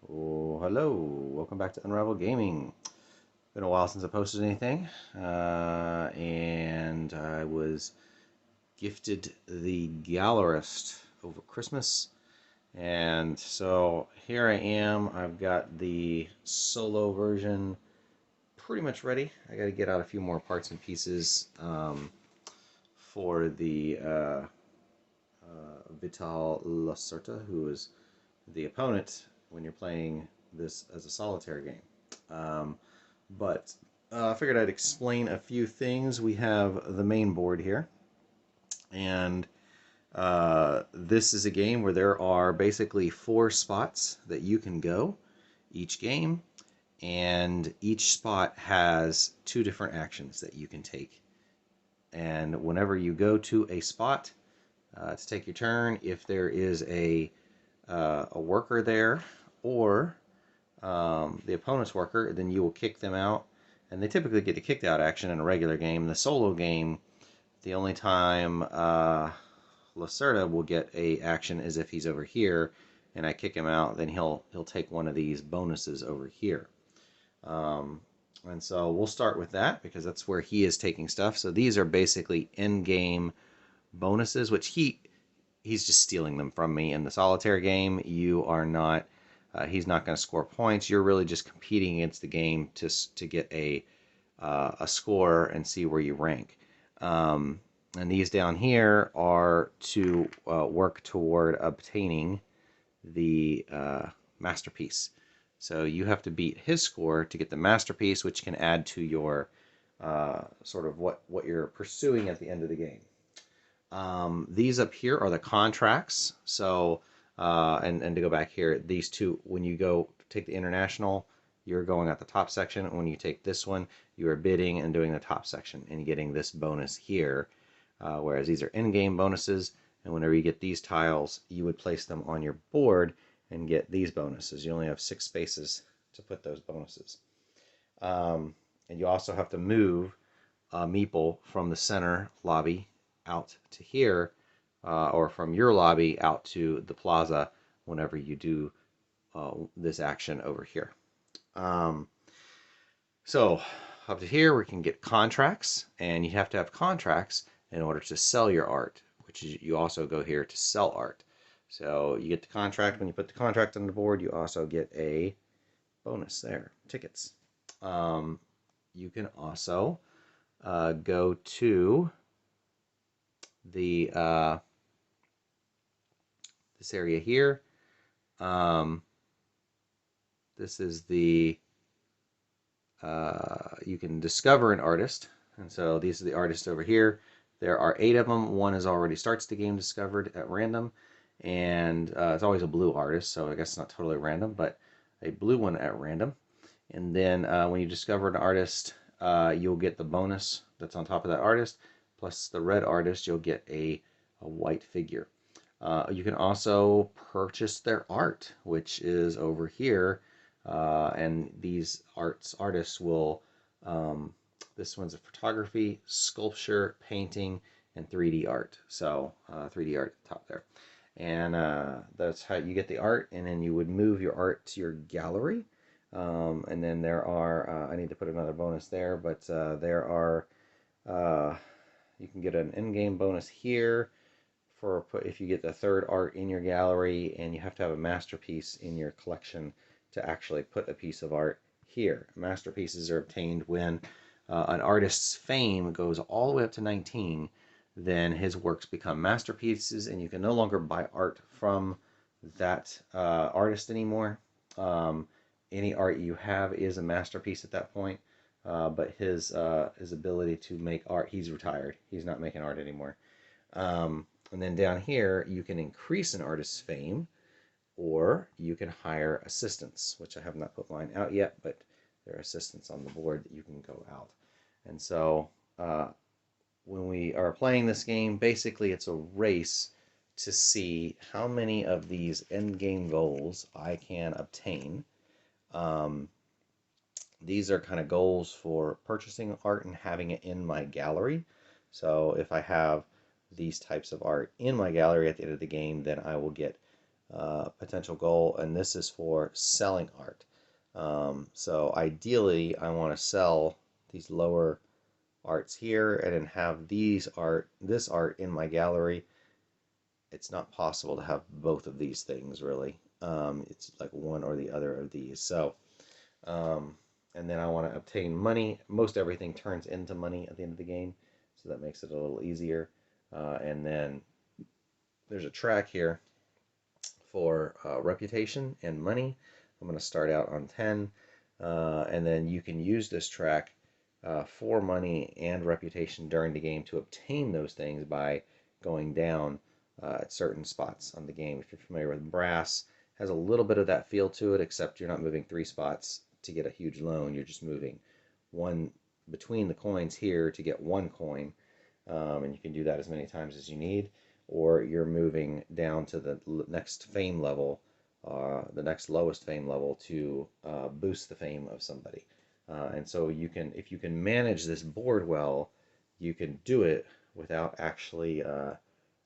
Oh, hello. Welcome back to Unravel Gaming. Been a while since I posted anything, and I was gifted the Gallerist over Christmas, and so here I am. I've got the solo version pretty much ready. I got to get out a few more parts and pieces for the Vital Lacerta, who is the opponent when you're playing this as a solitaire game. But I figured I'd explain a few things. We have the main board here, and this is a game where there are basically 4 spots that you can go each game, and each spot has 2 different actions that you can take. And whenever you go to a spot to take your turn, if there is a worker there or the opponent's worker, then you will kick them out. And they typically get the kicked out action in a regular game. In the solo game, the only time Lacerda will get a action is if he's over here and I kick him out, then he'll take one of these bonuses over here. And so we'll start with that because that's where he is taking stuff. So these are basically in-game bonuses, which he's just stealing them from me. In the solitaire game, you are not. He's not going to score points. You're really just competing against the game to get a score and see where you rank. And these down here are to work toward obtaining the masterpiece. So you have to beat his score to get the masterpiece, which can add to your sort of what you're pursuing at the end of the game. These up here are the contracts. So, and to go back here, these two, when you go take the international, you're going at the top section. When you take this one, you are bidding and doing the top section and getting this bonus here. Whereas these are in-game bonuses, and whenever you get these tiles, you would place them on your board and get these bonuses. You only have 6 spaces to put those bonuses. And you also have to move a meeple from the center lobby out to here, or from your lobby out to the plaza whenever you do this action over here. So up to here we can get contracts, and you have to have contracts in order to sell your art, which is, you also go here to sell art. So you get the contract. When you put the contract on the board, you also get a bonus there, tickets. You can also go to the this area here. This is the you can discover an artist, and so these are the artists over here. There are 8 of them. One is already starts the game discovered at random, and it's always a blue artist, so I guess it's not totally random, but a blue one at random. And then when you discover an artist, you'll get the bonus that's on top of that artist, plus the red artist, you'll get a white figure. You can also purchase their art, which is over here, and these artists will, this one's a photography, sculpture, painting, and 3D art. So 3D art at the top there. And that's how you get the art, and then you would move your art to your gallery. And then there are, I need to put another bonus there, but there are, you can get an in-game bonus here for if you get the 3rd art in your gallery, and you have to have a masterpiece in your collection to actually put a piece of art here. Masterpieces are obtained when an artist's fame goes all the way up to 19, then his works become masterpieces, and you can no longer buy art from that artist anymore. Any art you have is a masterpiece at that point, but his ability to make art, he's retired. He's not making art anymore. And then down here, you can increase an artist's fame, or you can hire assistants, which I have not put mine out yet, but there are assistants on the board that you can go out. And so when we are playing this game, basically it's a race to see how many of these end-game goals I can obtain. These are kind of goals for purchasing art and having it in my gallery. So if I have these types of art in my gallery at the end of the game, then I will get potential goal, and this is for selling art. So ideally, I want to sell these lower arts here and then have this art in my gallery. It's not possible to have both of these things really. It's like one or the other of these. So, and then I want to obtain money. Most everything turns into money at the end of the game, so that makes it a little easier. And then there's a track here for reputation and money. I'm going to start out on 10, and then you can use this track for money and reputation during the game to obtain those things by going down at certain spots on the game. If you're familiar with brass, it has a little bit of that feel to it, except you're not moving 3 spots to get a huge loan. You're just moving one between the coins here to get 1 coin, and you can do that as many times as you need. Or you're moving down to the next fame level, the next lowest fame level to boost the fame of somebody. And so you can, if you can manage this board well, you can do it without actually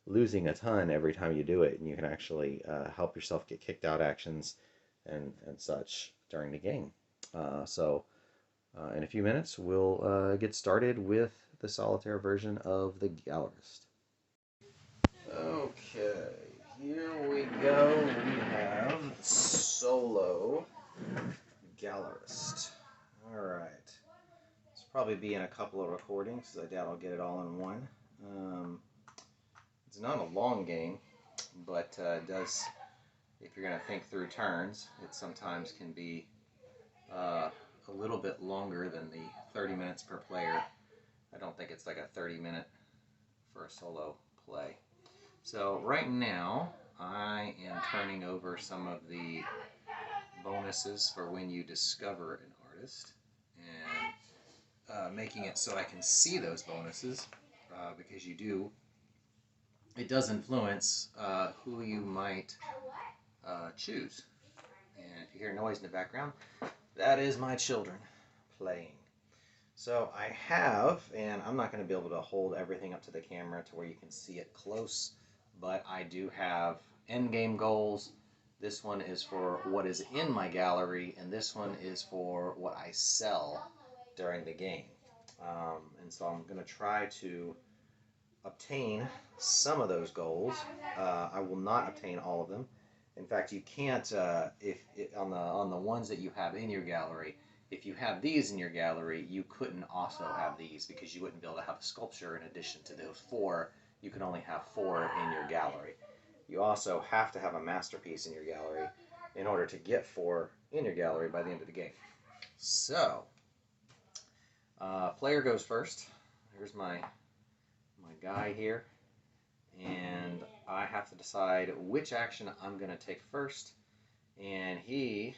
losing a ton every time you do it, and you can actually help yourself get kicked out actions and such during the game. So in a few minutes, we'll get started with the solitaire version of the Gallerist. Okay, here we go. We have solo Gallerist. Alright. This will probably be in a couple of recordings, so I doubt I'll get it all in one. It's not a long game, but it does, if you're going to think through turns, it sometimes can be a little bit longer than the 30 minutes per player. I don't think it's like a 30-minute for a solo play. So right now, I am turning over some of the bonuses for when you discover an artist and making it so I can see those bonuses because it does influence who you might choose. And if you hear noise in the background, that is my children playing. So I have, and I'm not going to be able to hold everything up to the camera to where you can see it close, but I do have endgame goals. This one is for what is in my gallery, and this one is for what I sell during the game. And so I'm going to try to obtain some of those goals. I will not obtain all of them. In fact, you can't, on the ones that you have in your gallery, if you have these in your gallery, you couldn't also have these because you wouldn't be able to have a sculpture in addition to those 4. You can only have 4 in your gallery. You also have to have a masterpiece in your gallery in order to get 4 in your gallery by the end of the game. So, player goes first. Here's my guy here. And I have to decide which action I'm going to take first. And he,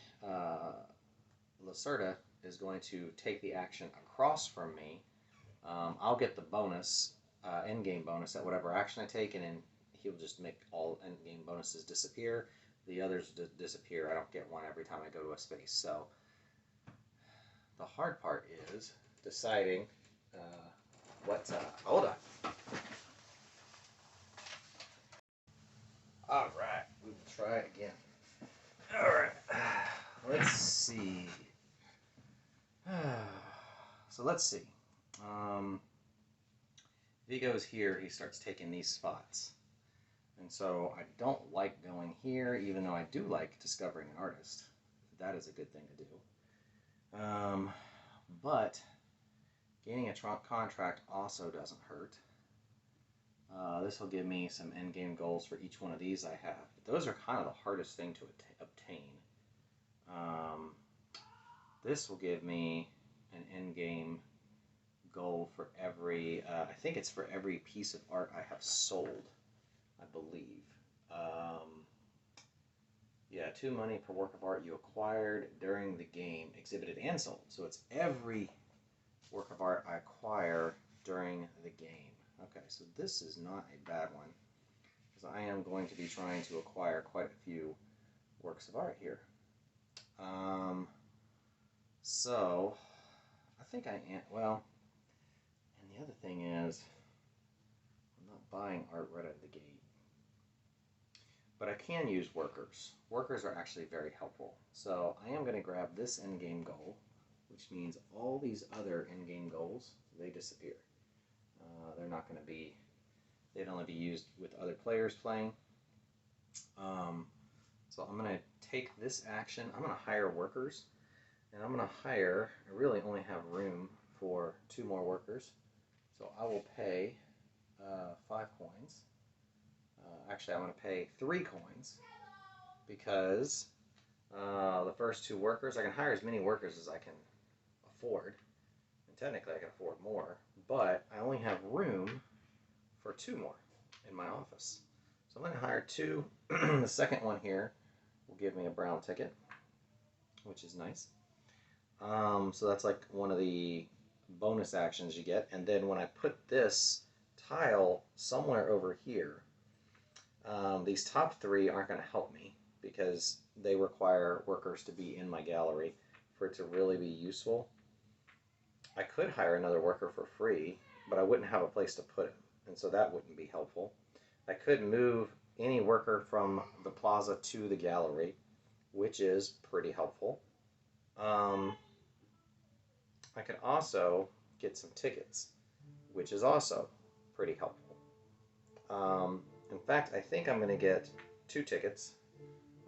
Lacerda, is going to take the action across from me. I'll get the bonus, endgame bonus at whatever action I take, and then he'll just make all endgame bonuses disappear. The others disappear. I don't get one every time I go to a space. So the hard part is deciding what. Hold on. All right, we will try it again. All right, let's see. So let's see. If he goes here, he starts taking these spots. And so I don't like going here, even though I do like discovering an artist. That is a good thing to do. But gaining a contract also doesn't hurt. This will give me some endgame goals for each one of these I have. But those are kind of the hardest thing to obtain. This will give me an endgame goal for every, I think it's for every piece of art I have sold, I believe. Yeah, 2 money per work of art you acquired during the game, exhibited and sold. So it's every work of art I acquire during the game. Okay, so this is not a bad one, because I am going to be trying to acquire quite a few works of art here. So I think I am, well, and the other thing is, I'm not buying art right out of the gate. but I can use workers. Workers are actually very helpful. So I am going to grab this endgame goal, which means all these other endgame goals, they disappear. They're not going to be, they'd only be used with other players playing. So I'm going to take this action, I'm going to hire workers, and I'm going to hire, I really only have room for 2 more workers, so I will pay 5 coins. Actually, I'm going to pay 3 coins, because the first 2 workers, I can hire as many workers as I can afford, and technically I can afford more, but I only have room for 2 more in my office. So I'm going to hire 2. The second one here will give me a brown ticket, which is nice. So that's like one of the bonus actions you get. And then when I put this tile somewhere over here, these top 3 aren't going to help me because they require workers to be in my gallery for it to really be useful. I could hire another worker for free, but I wouldn't have a place to put him, and so that wouldn't be helpful. I could move any worker from the plaza to the gallery, which is pretty helpful. I could also get some tickets, which is also pretty helpful. In fact, I think I'm going to get 2 tickets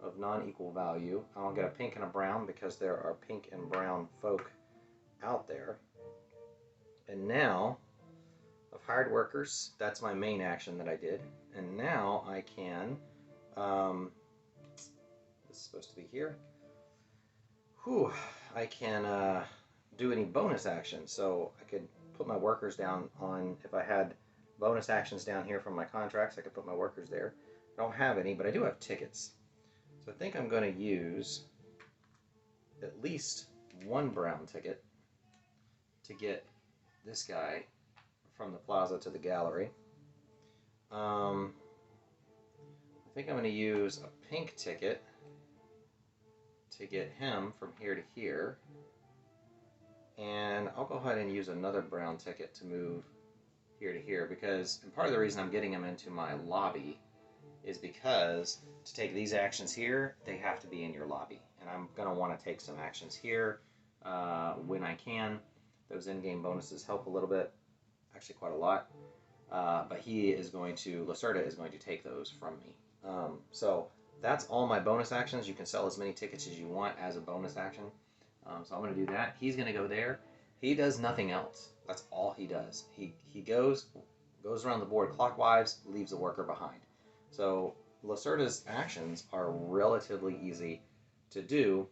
of non-equal value. I'll get a pink and a brown because there are pink and brown folk out there. And now I've hired workers. That's my main action that I did. And now I can, this is supposed to be here. I can do any bonus actions. So I could put my workers down on, if I had bonus actions down here from my contracts, I could put my workers there. I don't have any, but I do have tickets. So I think I'm going to use at least 1 brown ticket to get this guy from the plaza to the gallery. I think I'm going to use a pink ticket to get him from here to here. And I'll go ahead and use another brown ticket to move here to here, because, and part of the reason I'm getting him into my lobby is because to take these actions here, they have to be in your lobby. And I'm going to want to take some actions here when I can. Those in-game bonuses help a little bit, actually quite a lot. But he is going to, Lacerda is going to take those from me. So that's all my bonus actions. You can sell as many tickets as you want as a bonus action. So I'm going to do that. He's going to go there. He does nothing else. That's all he does. He goes around the board clockwise, leaves a worker behind. So Lacerda's actions are relatively easy to do,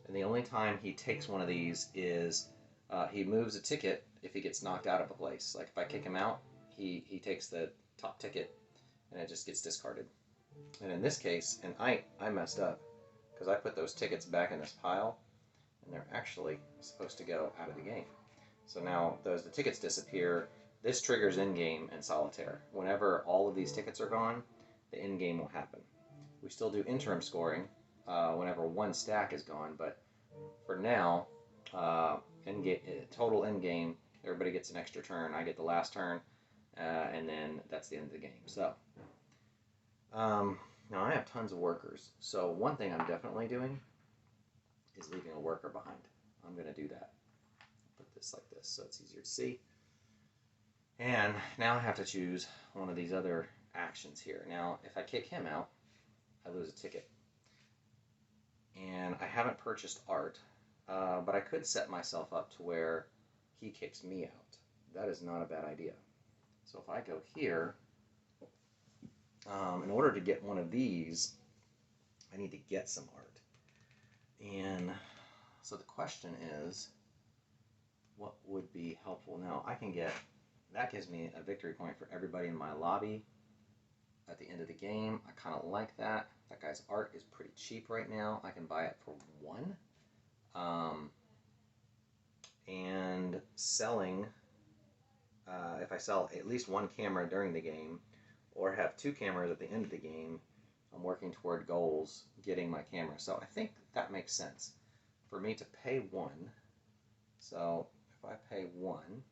and the only time he takes one of these is he moves a ticket if he gets knocked out of a place. Like if I kick him out, he takes the top ticket and it just gets discarded. And in this case, and I messed up because I put those tickets back in this pile, and they're actually supposed to go out of the game. So now the tickets disappear. This triggers in-game and solitaire. Whenever all of these tickets are gone, the in-game will happen. We still do interim scoring whenever 1 stack is gone, but for now, total in-game, everybody gets an extra turn. I get the last turn, and then that's the end of the game. So now I have tons of workers. So one thing I'm definitely doing is leaving a worker behind. I'm going to do that. Put this like this so it's easier to see. And now I have to choose one of these other actions here. Now, if I kick him out, I lose a ticket. And I haven't purchased art, but I could set myself up to where he kicks me out. That is not a bad idea. So if I go here, in order to get one of these, I need to get some art. And so the question is, what would be helpful? Now, I can get, that gives me a victory point for everybody in my lobby at the end of the game. I kind of like that. That guy's art is pretty cheap right now. I can buy it for 1. And selling, if I sell at least 1 camera during the game, or have 2 cameras at the end of the game, I'm working toward goals getting my camera. So I think that makes sense for me to pay 1. So if I pay 1,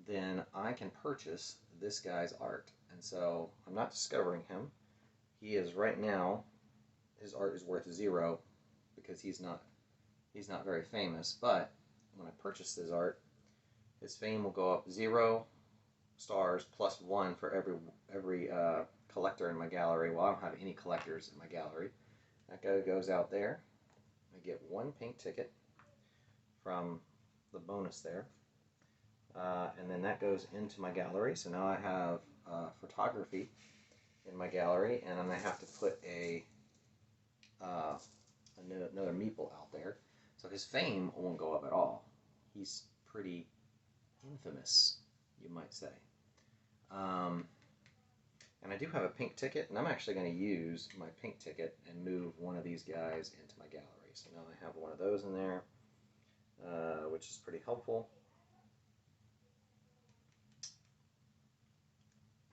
then I can purchase this guy's art. And so I'm not discovering him. he is right now, his art is worth 0 because he's not very famous. But when I purchase his art, his fame will go up 0 stars plus 1 for every collector in my gallery. Well, I don't have any collectors in my gallery. That guy goes out there. I get 1 pink ticket from the bonus there. And then that goes into my gallery. So now I have photography in my gallery, and then I have to put another meeple out there. So his fame won't go up at all. He's pretty infamous, you might say. And I do have a pink ticket, and I'm actually going to use my pink ticket and move one of these guys into my gallery. So now I have one of those in there, which is pretty helpful.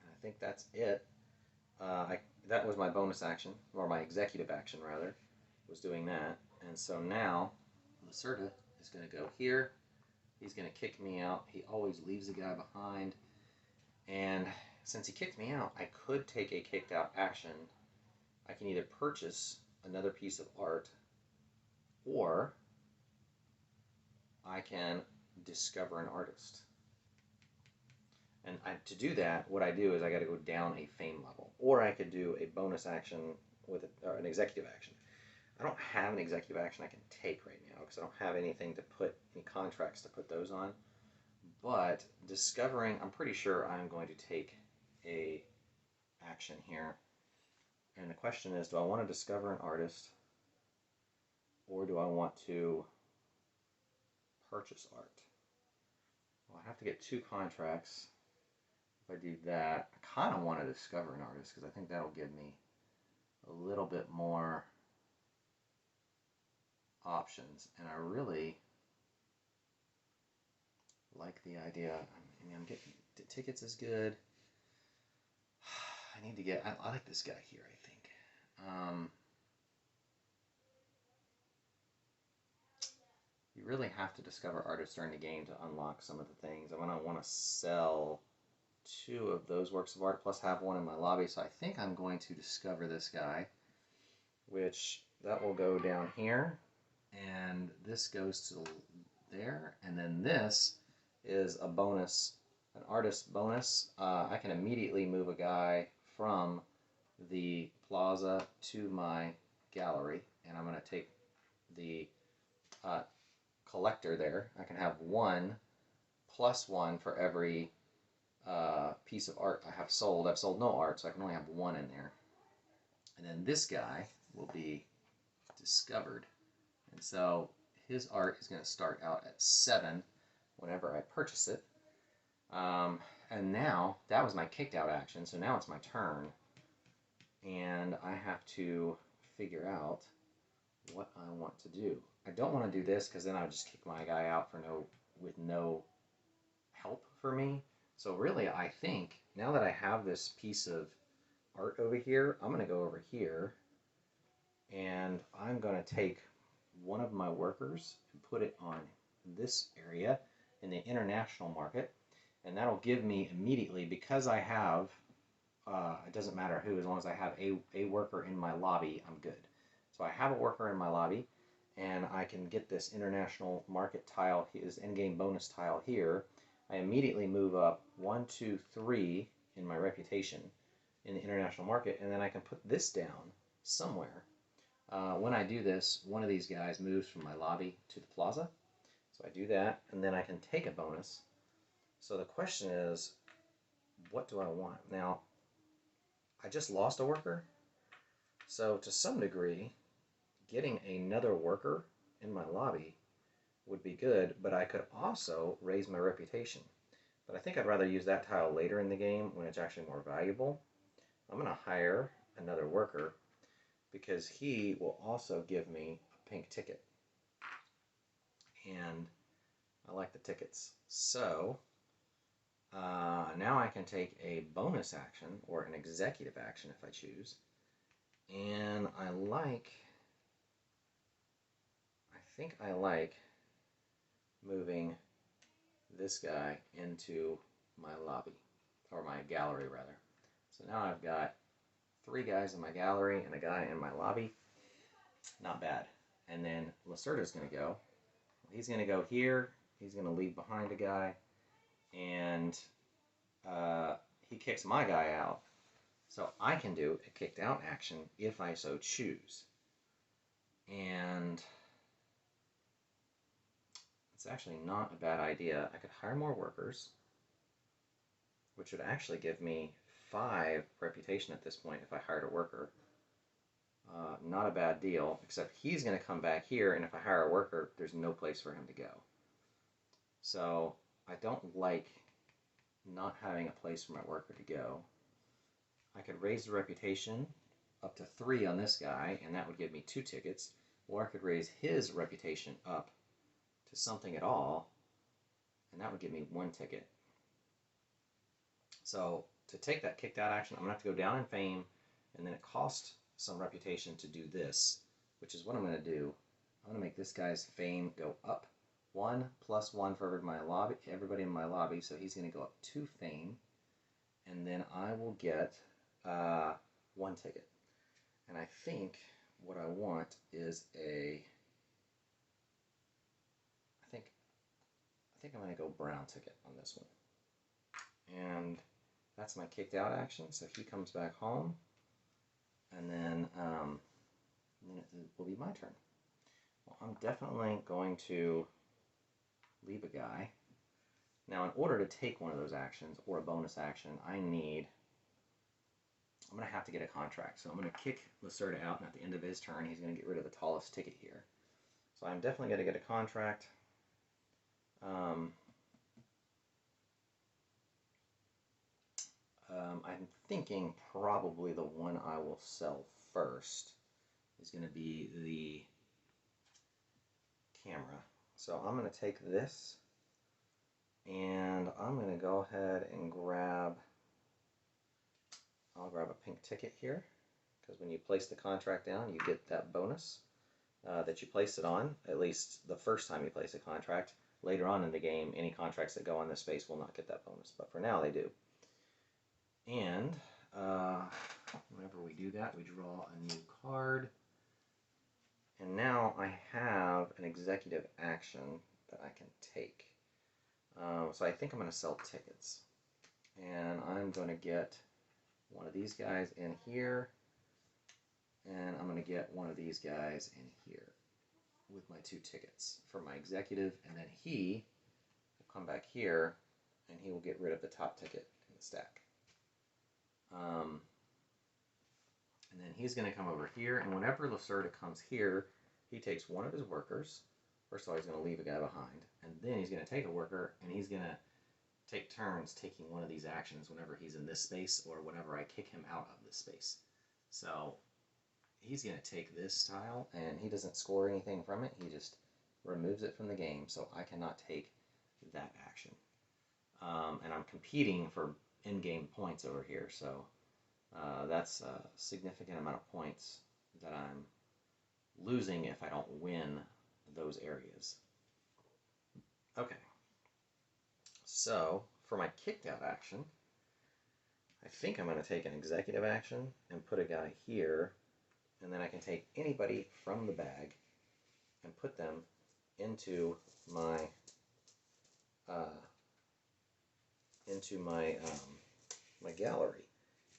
And I think that's it. That was my bonus action, or my executive action rather, was doing that. And so now Lacerda is going to go here. He's going to kick me out. He always leaves a guy behind. And since he kicked me out, I could take a kicked out action. I can either purchase another piece of art, or I can discover an artist. And to do that, what I do is I got to go down a fame level. Or I could do a bonus action with an executive action. I don't have an executive action I can take right now because I don't have anything to put, any contracts to put those on. But discovering, I'm pretty sure I'm going to take a action here. And the question is, do I want to discover an artist, or do I want to purchase art? Well, I have to get 2 contracts. If I do that, I kind of want to discover an artist because I think that'll give me a little bit more options. And I really like the idea. I mean, I'm getting tickets is good. I need to get, I like this guy here, I think. You really have to discover artists during the game to unlock some of the things. I'm going to want to sell 2 of those works of art plus have one in my lobby. So I think I'm going to discover this guy, which that will go down here. And this goes to there. And then this is a bonus, an artist bonus. I can immediately move a guy from the plaza to my gallery, and I'm going to take the collector there. I can have 1 plus 1 for every piece of art I have sold. I've sold no art, so I can only have 1 in there. And then this guy will be discovered. And so his art is going to start out at 7 whenever I purchase it. And now, that was my kicked out action, so now it's my turn. And I have to figure out what I want to do. I don't want to do this because then I would just kick my guy out with no help for me. So really, I think, now that I have this piece of art over here, I'm going to go over here and I'm going to take one of my workers and put it on this area in the international market, and that'll give me immediately, because I have it doesn't matter who, as long as I have a worker in my lobby, I'm good. So I have a worker in my lobby, and I can get this international market tile, this endgame bonus tile here. I immediately move up 1, 2, 3 in my reputation in the international market, and then I can put this down somewhere. When I do this, one of these guys moves from my lobby to the plaza. So I do that, and then I can take a bonus. So the question is, what do I want? Now, I just lost a worker, so to some degree, getting another worker in my lobby would be good, but I could also raise my reputation. But I think I'd rather use that tile later in the game when it's actually more valuable. I'm going to hire another worker because he will also give me a pink ticket. And I like the tickets. So now I can take a bonus action or an executive action if I choose. And I think I like moving this guy into my lobby, or my gallery rather. So now I've got 3 guys in my gallery and a guy in my lobby. Not bad. And then Lacerda's going to go. He's going to go here. He's going to leave behind a guy. And he kicks my guy out. So I can do a kicked out action if I so choose. And it's actually not a bad idea. I could hire more workers, which would actually give me 5 reputation at this point if I hired a worker. Not a bad deal, except he's going to come back here, and if I hire a worker, there's no place for him to go. So I don't like not having a place for my worker to go. I could raise the reputation up to 3 on this guy, and that would give me 2 tickets. Or I could raise his reputation up to something at all, and that would give me 1 ticket. So to take that kicked out action, I'm going to have to go down in fame, and then it costs some reputation to do this, which is what I'm going to do. I'm going to make this guy's fame go up 1 plus 1 for everybody in my lobby, so he's going to go up 2 fame, and then I will get 1 ticket. And I think what I want is I think I'm going to go brown ticket on this one. And that's my kicked out action, so he comes back home, and then it will be my turn. Well, I'm definitely going to leave a guy. Now, in order to take one of those actions, or a bonus action, I'm going to have to get a contract. So I'm going to kick Lacerda out, and at the end of his turn, he's going to get rid of the tallest ticket here. So I'm definitely going to get a contract. I'm thinking probably the one I will sell first is going to be the camera. So I'm going to take this, and I'm going to go ahead and I'll grab a pink ticket here, because when you place the contract down, you get that bonus that you placed it on, at least the first time you place a contract. Later on in the game, any contracts that go on this space will not get that bonus, but for now they do. And whenever we do that, we draw a new card. And now I have an executive action that I can take. So I think I'm going to sell tickets. And I'm going to get one of these guys in here. And I'm going to get one of these guys in here with my 2 tickets for my executive. And then he will come back here, and he will get rid of the top ticket in the stack. And then he's going to come over here, and whenever Lacerda comes here, he takes one of his workers. First of all, he's going to leave a guy behind, and then he's going to take a worker, and he's going to take turns taking one of these actions whenever he's in this space or whenever I kick him out of this space. So he's going to take this tile, and he doesn't score anything from it. He just removes it from the game, so I cannot take that action. And I'm competing for in-game points over here, so that's a significant amount of points that I'm losing if I don't win those areas. Okay, so for my kicked out action, I think I'm going to take an executive action and put a guy here, and then I can take anybody from the bag and put them into my my gallery.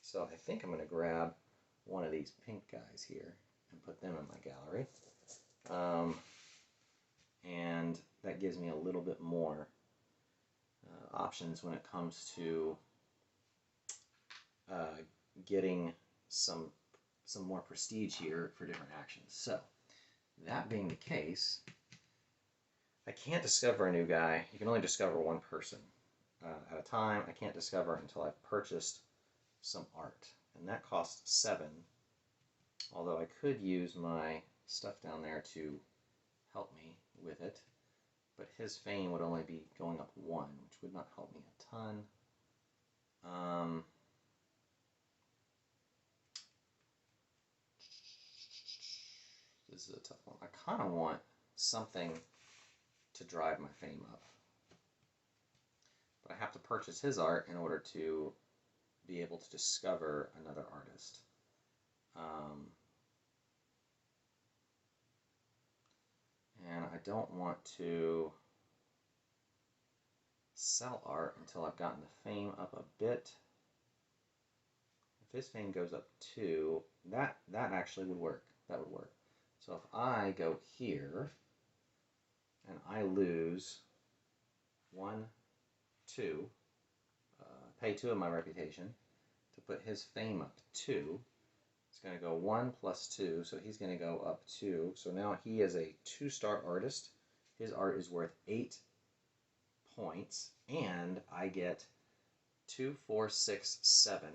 So I think I'm going to grab one of these pink guys here and put them in my gallery. And that gives me a little bit more options when it comes to getting some more prestige here for different actions. So that being the case, I can't discover a new guy. You can only discover one person at a time. I can't discover until I've purchased some art, and that costs 7, although I could use my stuff down there to help me with it, but his fame would only be going up 1, which would not help me a ton. This is a tough one. I kind of want something to drive my fame up, but I have to purchase his art in order to be able to discover another artist. And I don't want to sell art until I've gotten the fame up a bit. If his fame goes up 2, that actually would work. That would work. So if I go here and I lose 1, 2, pay 2 of my reputation to put his fame up 2, it's going to go 1 plus 2, so he's going to go up 2. So now he is a 2-star artist. His art is worth 8 points, and I get 2, 4, 6, 7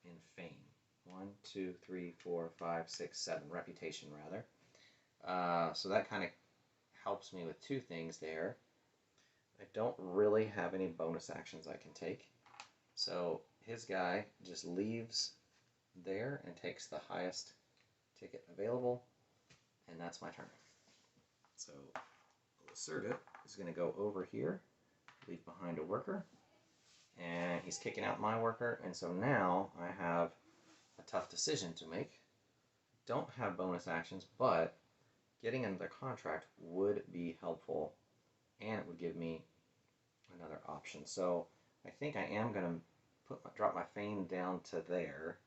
in fame. 1, 2, 3, 4, 5, 6, 7 reputation rather. So that kind of helps me with 2 things there. I don't really have any bonus actions I can take, so his guy just leaves there and takes the highest ticket available, and that's my turn. So Lacerda is going to go over here, leave behind a worker, and he's kicking out my worker, and so now I have a tough decision to make. Don't have bonus actions, but getting another contract would be helpful, and it would give me another option. So I think I am going to drop my fame down to there.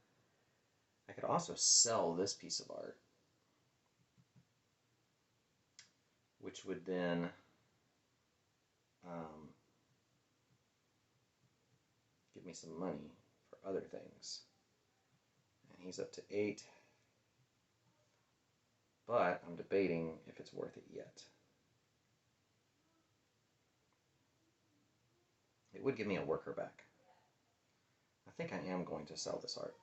I could also sell this piece of art, which would then give me some money for other things. And he's up to 8, but I'm debating if it's worth it yet. It would give me a worker back. I think I am going to sell this art.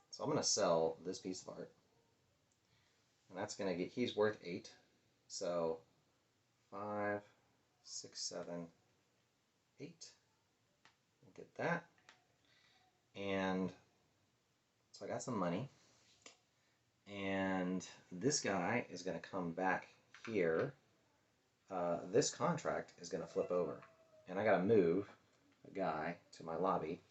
So I'm going to sell this piece of art. And that's going to get, he's worth 8. So 5, 6, 7, 8. We'll get that. And so I got some money. And this guy is going to come back here. This contract is going to flip over. And I got to move a guy to my lobby.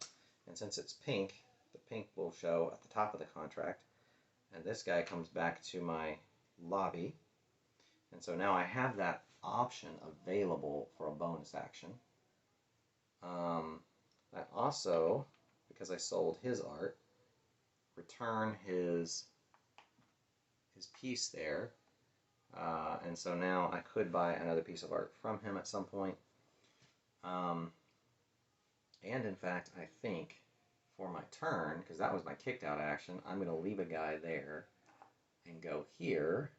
And since it's pink, the pink will show at the top of the contract. And this guy comes back to my lobby. And so now I have that option available for a bonus action. I also, because I sold his art, return his piece there. And so now I could buy another piece of art from him at some point. And in fact, I think for my turn, because that was my kicked out action, I'm going to leave a guy there and go here.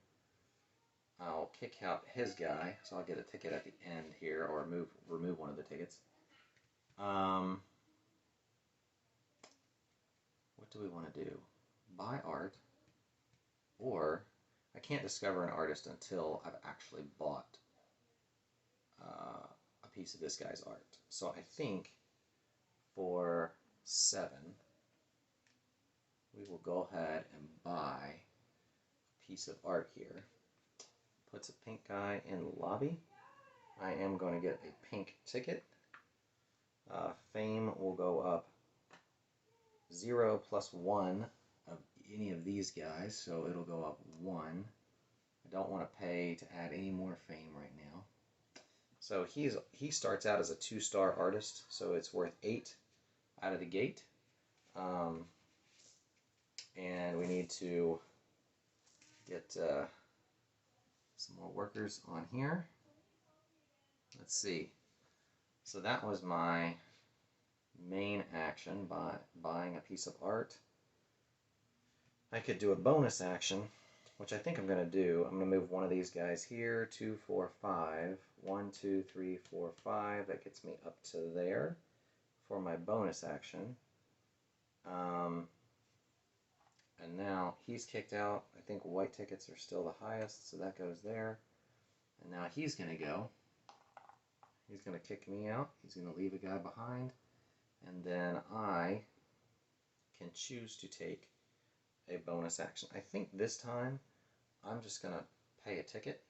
I'll kick out his guy, so I'll get a ticket at the end here, or remove one of the tickets. What do we want to do? Buy art, or I can't discover an artist until I've actually bought a piece of this guy's art. So I think for 7, we will go ahead and buy a piece of art here. Puts a pink guy in the lobby. I am going to get a pink ticket. Fame will go up 0 plus 1 of any of these guys, so it'll go up 1. I don't want to pay to add any more fame right now. So he starts out as a 2-star artist, so it's worth 8 out of the gate. And we need to get some more workers on here. Let's see. So that was my main action, by buying a piece of art. I could do a bonus action, which I think I'm going to do. I'm going to move one of these guys here, 2, 4, 5. 1, 2, 3, 4, 5. That gets me up to there for my bonus action. And now he's kicked out. I think white tickets are still the highest, so that goes there. And now he's going to go. He's going to kick me out. He's going to leave a guy behind. And then I can choose to take a bonus action. I think this time I'm just going to pay a ticket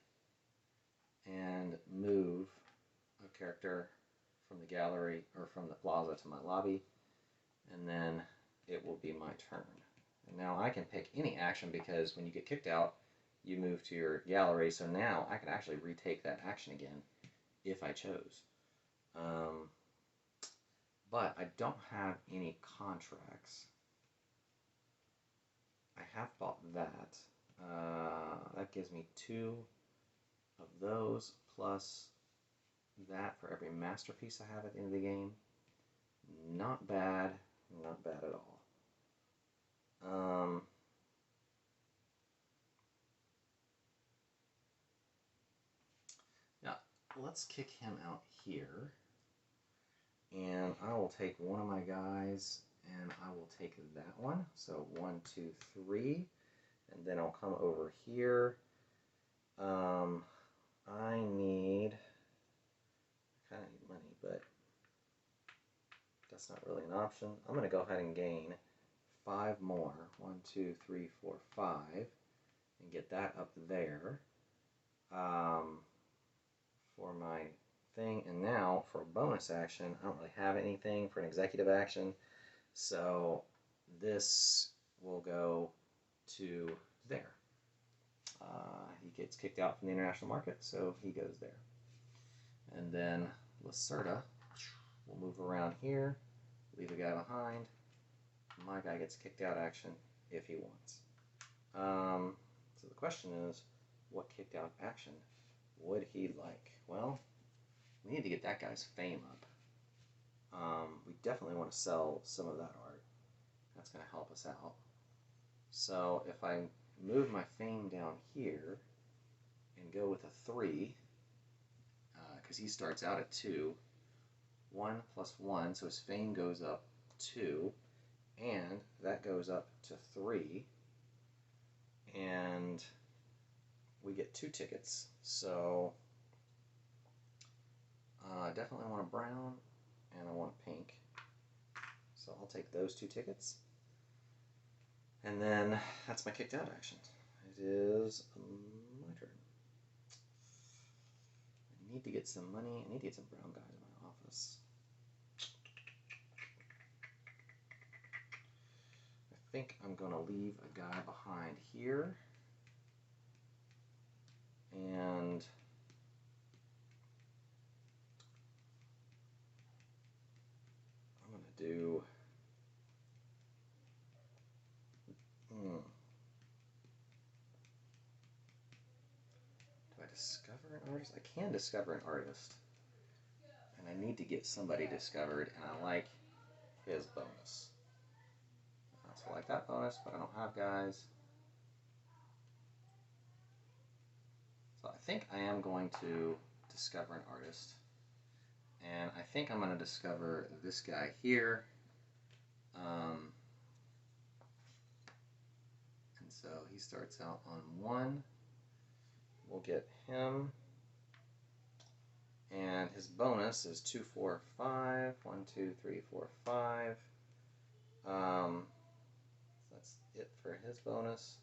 and move a character from the gallery or from the plaza to my lobby. And then it will be my turn. And now I can pick any action because when you get kicked out, you move to your gallery. So now I can actually retake that action again if I chose. But I don't have any contracts. I have bought that. That gives me 2 of those plus that for every masterpiece I have at the end of the game. Not bad, not bad at all. Now, let's kick him out here. And I will take one of my guys, and I will take that one. So 1, 2, 3. And then I'll come over here. I kind of need money, but that's not really an option. I'm going to go ahead and gain 5 more. 1, 2, 3, 4, 5. And get that up there for my thing. And now for a bonus action, I don't really have anything for an executive action. So this will go to there. He gets kicked out from the international market, so he goes there. And then Lacerda will move around here, leave a guy behind. My guy gets kicked out action if he wants. So the question is, what kicked out action would he like? Well, we need to get that guy's fame up. We definitely want to sell some of that art. That's going to help us out. So if I move my fame down here and go with a 3, because he starts out at 2, 1 plus 1, so his fame goes up 2, and that goes up to 3, and we get 2 tickets. So I definitely want a brown, and I want a pink. So I'll take those 2 tickets. And then that's my kicked out action. It is my turn. I need to get some money. I need to get some brown guys in my office. I think I'm going to leave a guy behind here. And I'm going to do... Do I discover an artist? I can discover an artist. And I need to get somebody discovered, and I like his bonus. So I like that bonus, but I don't have guys. So I think I am going to discover an artist. And I think I'm going to discover this guy here. And so he starts out on 1. We'll get him. And his bonus is 2, 4, 5. 1, 2, 3, 4, 5. So that's it for his bonus.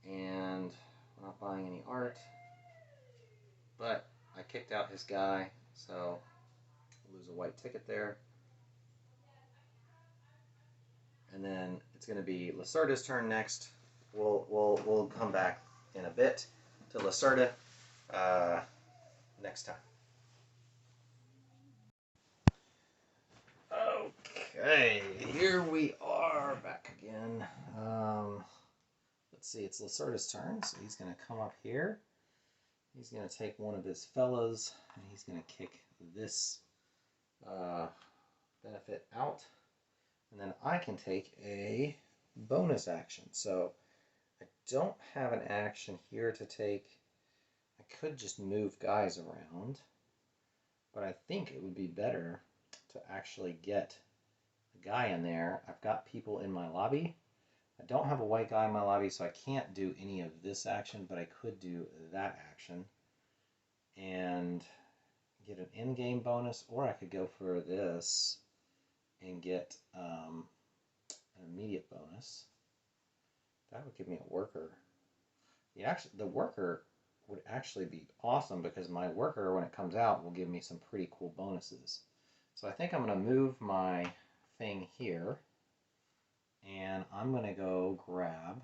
And I'm not buying any art. But I kicked out his guy, so I'll lose a white ticket there. And then it's going to be Lacerda's turn next. We'll come back in a bit to Lacerda next time. Okay, here we are back again. Let's see, it's Lacerda's turn, so he's going to come up here. He's going to take one of his fellas, and he's going to kick this benefit out. And then I can take a bonus action. So I don't have an action here to take. I could just move guys around, but I think it would be better to actually get a guy in there. I've got people in my lobby. I don't have a white guy in my lobby, so I can't do any of this action, but I could do that action and get an in-game bonus, or I could go for this and get an immediate bonus. That would give me a worker. The worker would actually be awesome because my worker, when it comes out, will give me some pretty cool bonuses. So I think I'm going to move my thing here, and I'm going to go grab,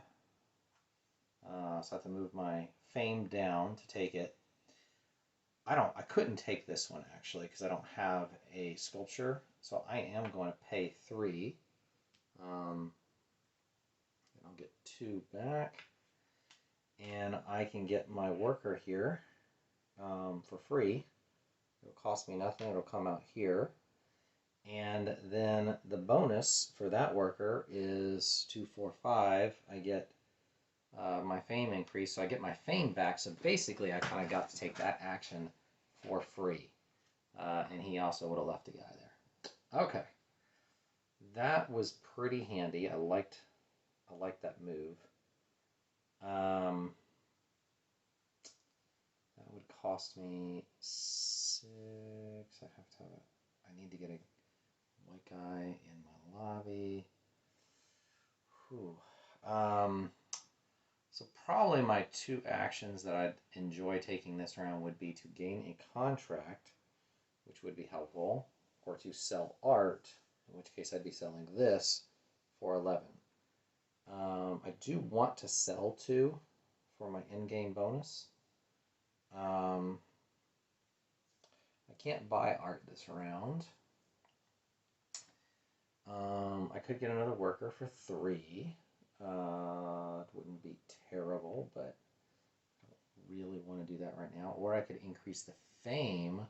so I have to move my fame down to take it. I couldn't take this one actually because I don't have a sculpture, so I am going to pay 3. And I'll get 2 back, and I can get my worker here for free. It'll cost me nothing. It'll come out here. And then the bonus for that worker is 2, 4, 5. I get my fame increase, so I get my fame back. So basically, I kind of got to take that action for free. And he also would have left a guy there. Okay. That was pretty handy. I liked that move. That would cost me 6. I have to have I need to get a white guy in my lobby. Whew. So probably my 2 actions that I'd enjoy taking this round would be to gain a contract, which would be helpful, or to sell art, in which case I'd be selling this for 11. I do want to sell 2 for my in-game bonus. I can't buy art this round. I could get another worker for 3. It wouldn't be terrible, but I don't really want to do that right now. Or I could increase the fame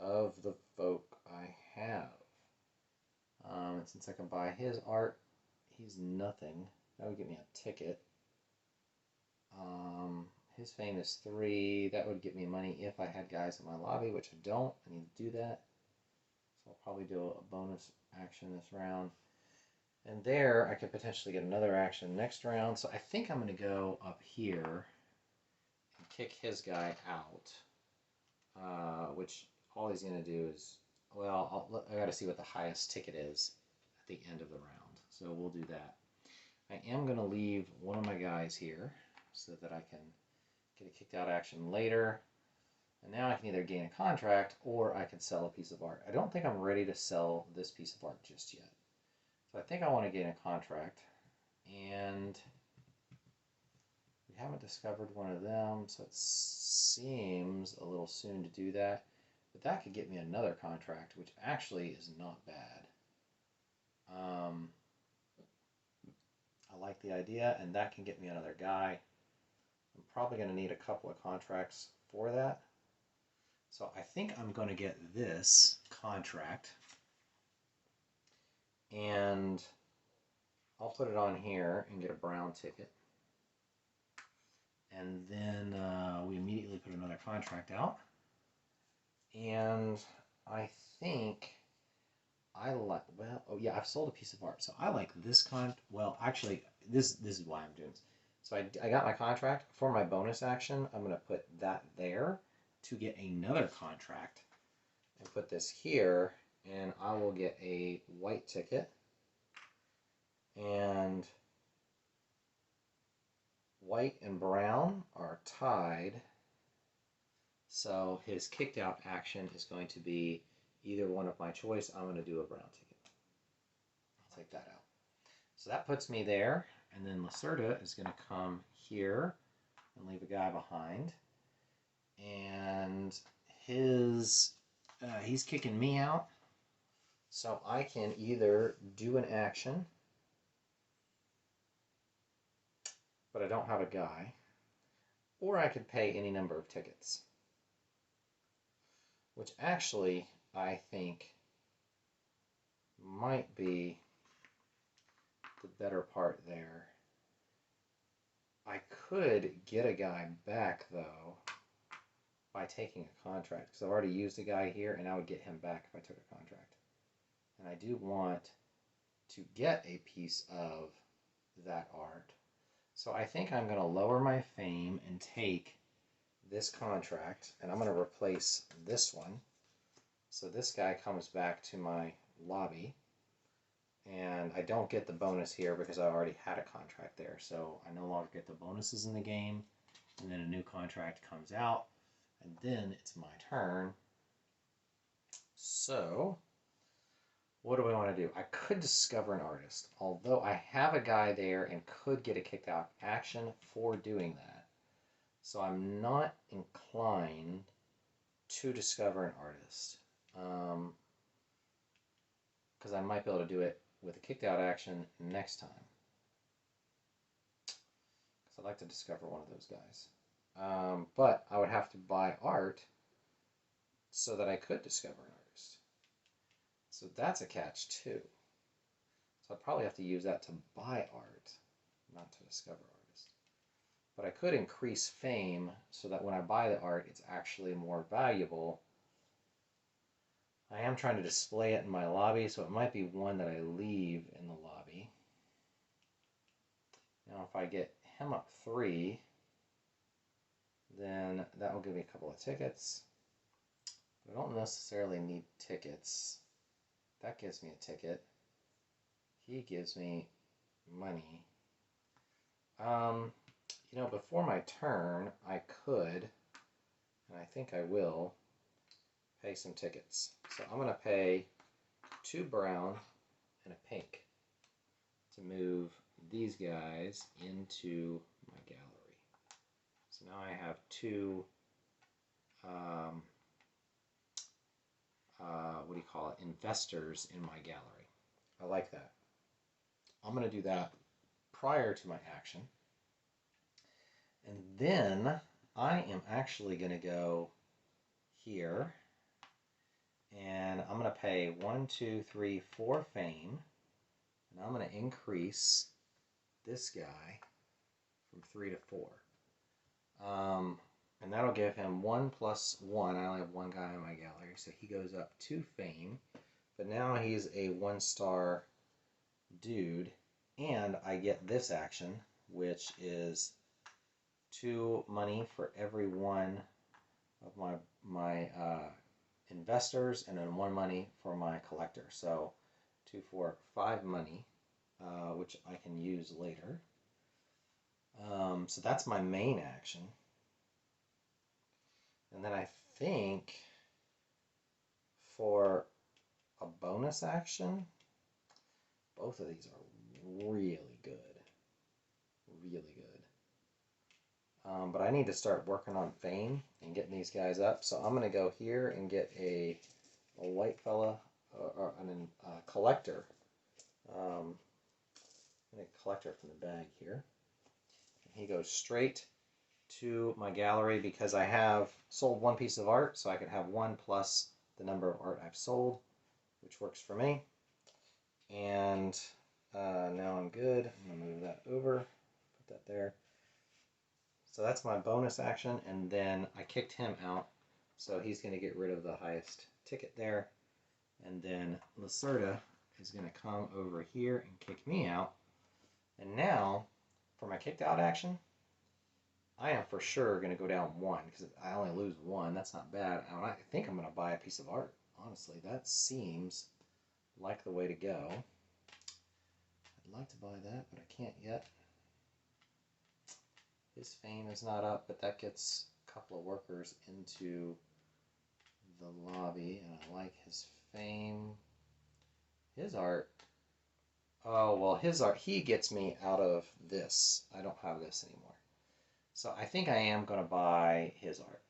of the folk I have. And since I can buy his art, he's nothing. That would get me a ticket. His fame is 3. That would get me money if I had guys in my lobby, which I don't. I need to do that. So I'll probably do a bonus action this round. And there, I could potentially get another action next round. So I think I'm going to go up here and kick his guy out. Which all he's going to do is, well, I got to see what the highest ticket is at the end of the round. So we'll do that. I am going to leave one of my guys here so that I can get a kicked out action later. And now I can either gain a contract or I can sell a piece of art. I don't think I'm ready to sell this piece of art just yet. So I think I want to gain a contract. And we haven't discovered one of them, so it seems a little soon to do that. But that could get me another contract, which actually is not bad. I like the idea, and that can get me another guy. I'm probably going to need a couple of contracts for that. So I think I'm going to get this contract, and I'll put it on here and get a brown ticket. And then we immediately put another contract out. And I think I like, well, oh yeah, I've sold a piece of art. So I like this well, actually, this is why I'm doing this. So I got my contract. For my bonus action, I'm going to put that there to get another contract and put this here, and I will get a white ticket. And white and brown are tied. So his kicked out action is going to be either one of my choice. I'm going to do a brown ticket. I'll take that out. So that puts me there. And then Lacerda is going to come here and leave a guy behind. And he's kicking me out. So I can either do an action, but I don't have a guy, or I could pay any number of tickets. Which actually, I think, might be the better part there. I could get a guy back, though, by taking a contract, because I've already used a guy here, and I would get him back if I took a contract. And I do want to get a piece of that art. So I think I'm going to lower my fame and take this contract, and I'm going to replace this one. So this guy comes back to my lobby, and I don't get the bonus here because I already had a contract there. So I no longer get the bonuses in the game, and then a new contract comes out, and then it's my turn. So what do we want to do? I could discover an artist, although I have a guy there and could get a kicked out action for doing that. So I'm not inclined to discover an artist. Because I might be able to do it with a kicked out action next time. Because I'd like to discover one of those guys. But I would have to buy art so that I could discover an artist. So that's a catch too. So I'd probably have to use that to buy art, not to discover artists. But I could increase fame so that when I buy the art, it's actually more valuable. I am trying to display it in my lobby, so it might be one that I leave in the lobby. Now if I get him up 3, then that will give me a couple of tickets. But I don't necessarily need tickets. That gives me a ticket. He gives me money. You know, before my turn, I could, and I think I will, pay some tickets. So I'm going to pay 2 brown and a pink to move these guys into my gallery. So now I have 2, what do you call it, investors in my gallery. I like that. I'm going to do that prior to my action. And then I am actually going to go here and I'm going to pay 1, 2, 3, 4 fame, and I'm going to increase this guy from 3 to 4. And that'll give him 1 plus 1. I only have 1 guy in my gallery, so he goes up 2 fame. But now he's a 1-star dude, and I get this action, which is 2 money for every one of my investors, and then 1 money for my collector. So 2, 4, 5 money, which I can use later. So that's my main action. And then I think for a bonus action, both of these are really good. Really good. But I need to start working on fame and getting these guys up. So I'm going to go here and get a white fella, or a collector. A collector from the bag here. And he goes straight to my gallery because I have sold 1 piece of art, so I can have 1 plus the number of art I've sold, which works for me. And now I'm good. I'm going to move that over, put that there. So that's my bonus action, and then I kicked him out, so he's going to get rid of the highest ticket there. And then Lacerda is going to come over here and kick me out. And now, for my kicked out action, I am for sure going to go down 1, because I only lose 1. That's not bad. I think I'm going to buy a piece of art. Honestly, that seems like the way to go. I'd like to buy that, but I can't yet. His fame is not up, but that gets a couple of workers into the lobby, and I like his fame. His art, oh, well, his art, he gets me out of this. I don't have this anymore. So I think I am going to buy his art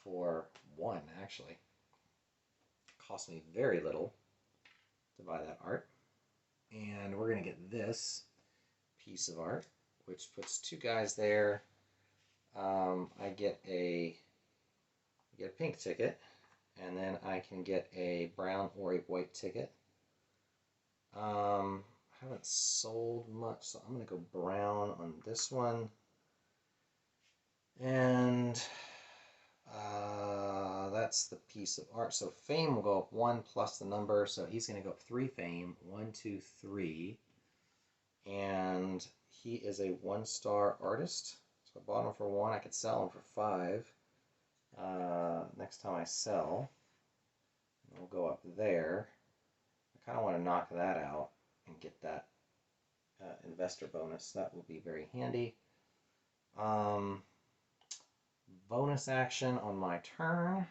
for 1, actually. It cost me very little to buy that art. And we're going to get this piece of art, which puts 2 guys there. I get a pink ticket, and then I can get a brown or a white ticket. I haven't sold much, so I'm going to go brown on this one. And that's the piece of art. So fame will go up 1 plus the number, so he's going to go up 3 fame. 1, 2, 3. And he is a 1-star artist. So I bought him for 1. I could sell him for 5. Next time I sell, we'll go up there. I kind of want to knock that out and get that investor bonus. That will be very handy. Bonus action on my turn.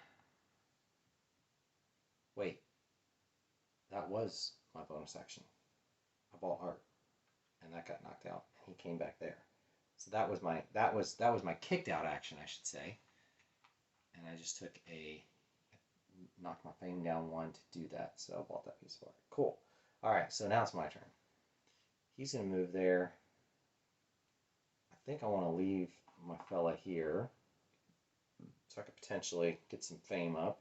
Wait, that was my bonus action. I bought art, and that got knocked out. And he came back there. So that was my kicked out action, I should say. And I just took knocked my fame down one to do that. So I bought that piece of art. Cool. All right, so now it's my turn. He's gonna move there. I think I want to leave my fella here, so I could potentially get some fame up.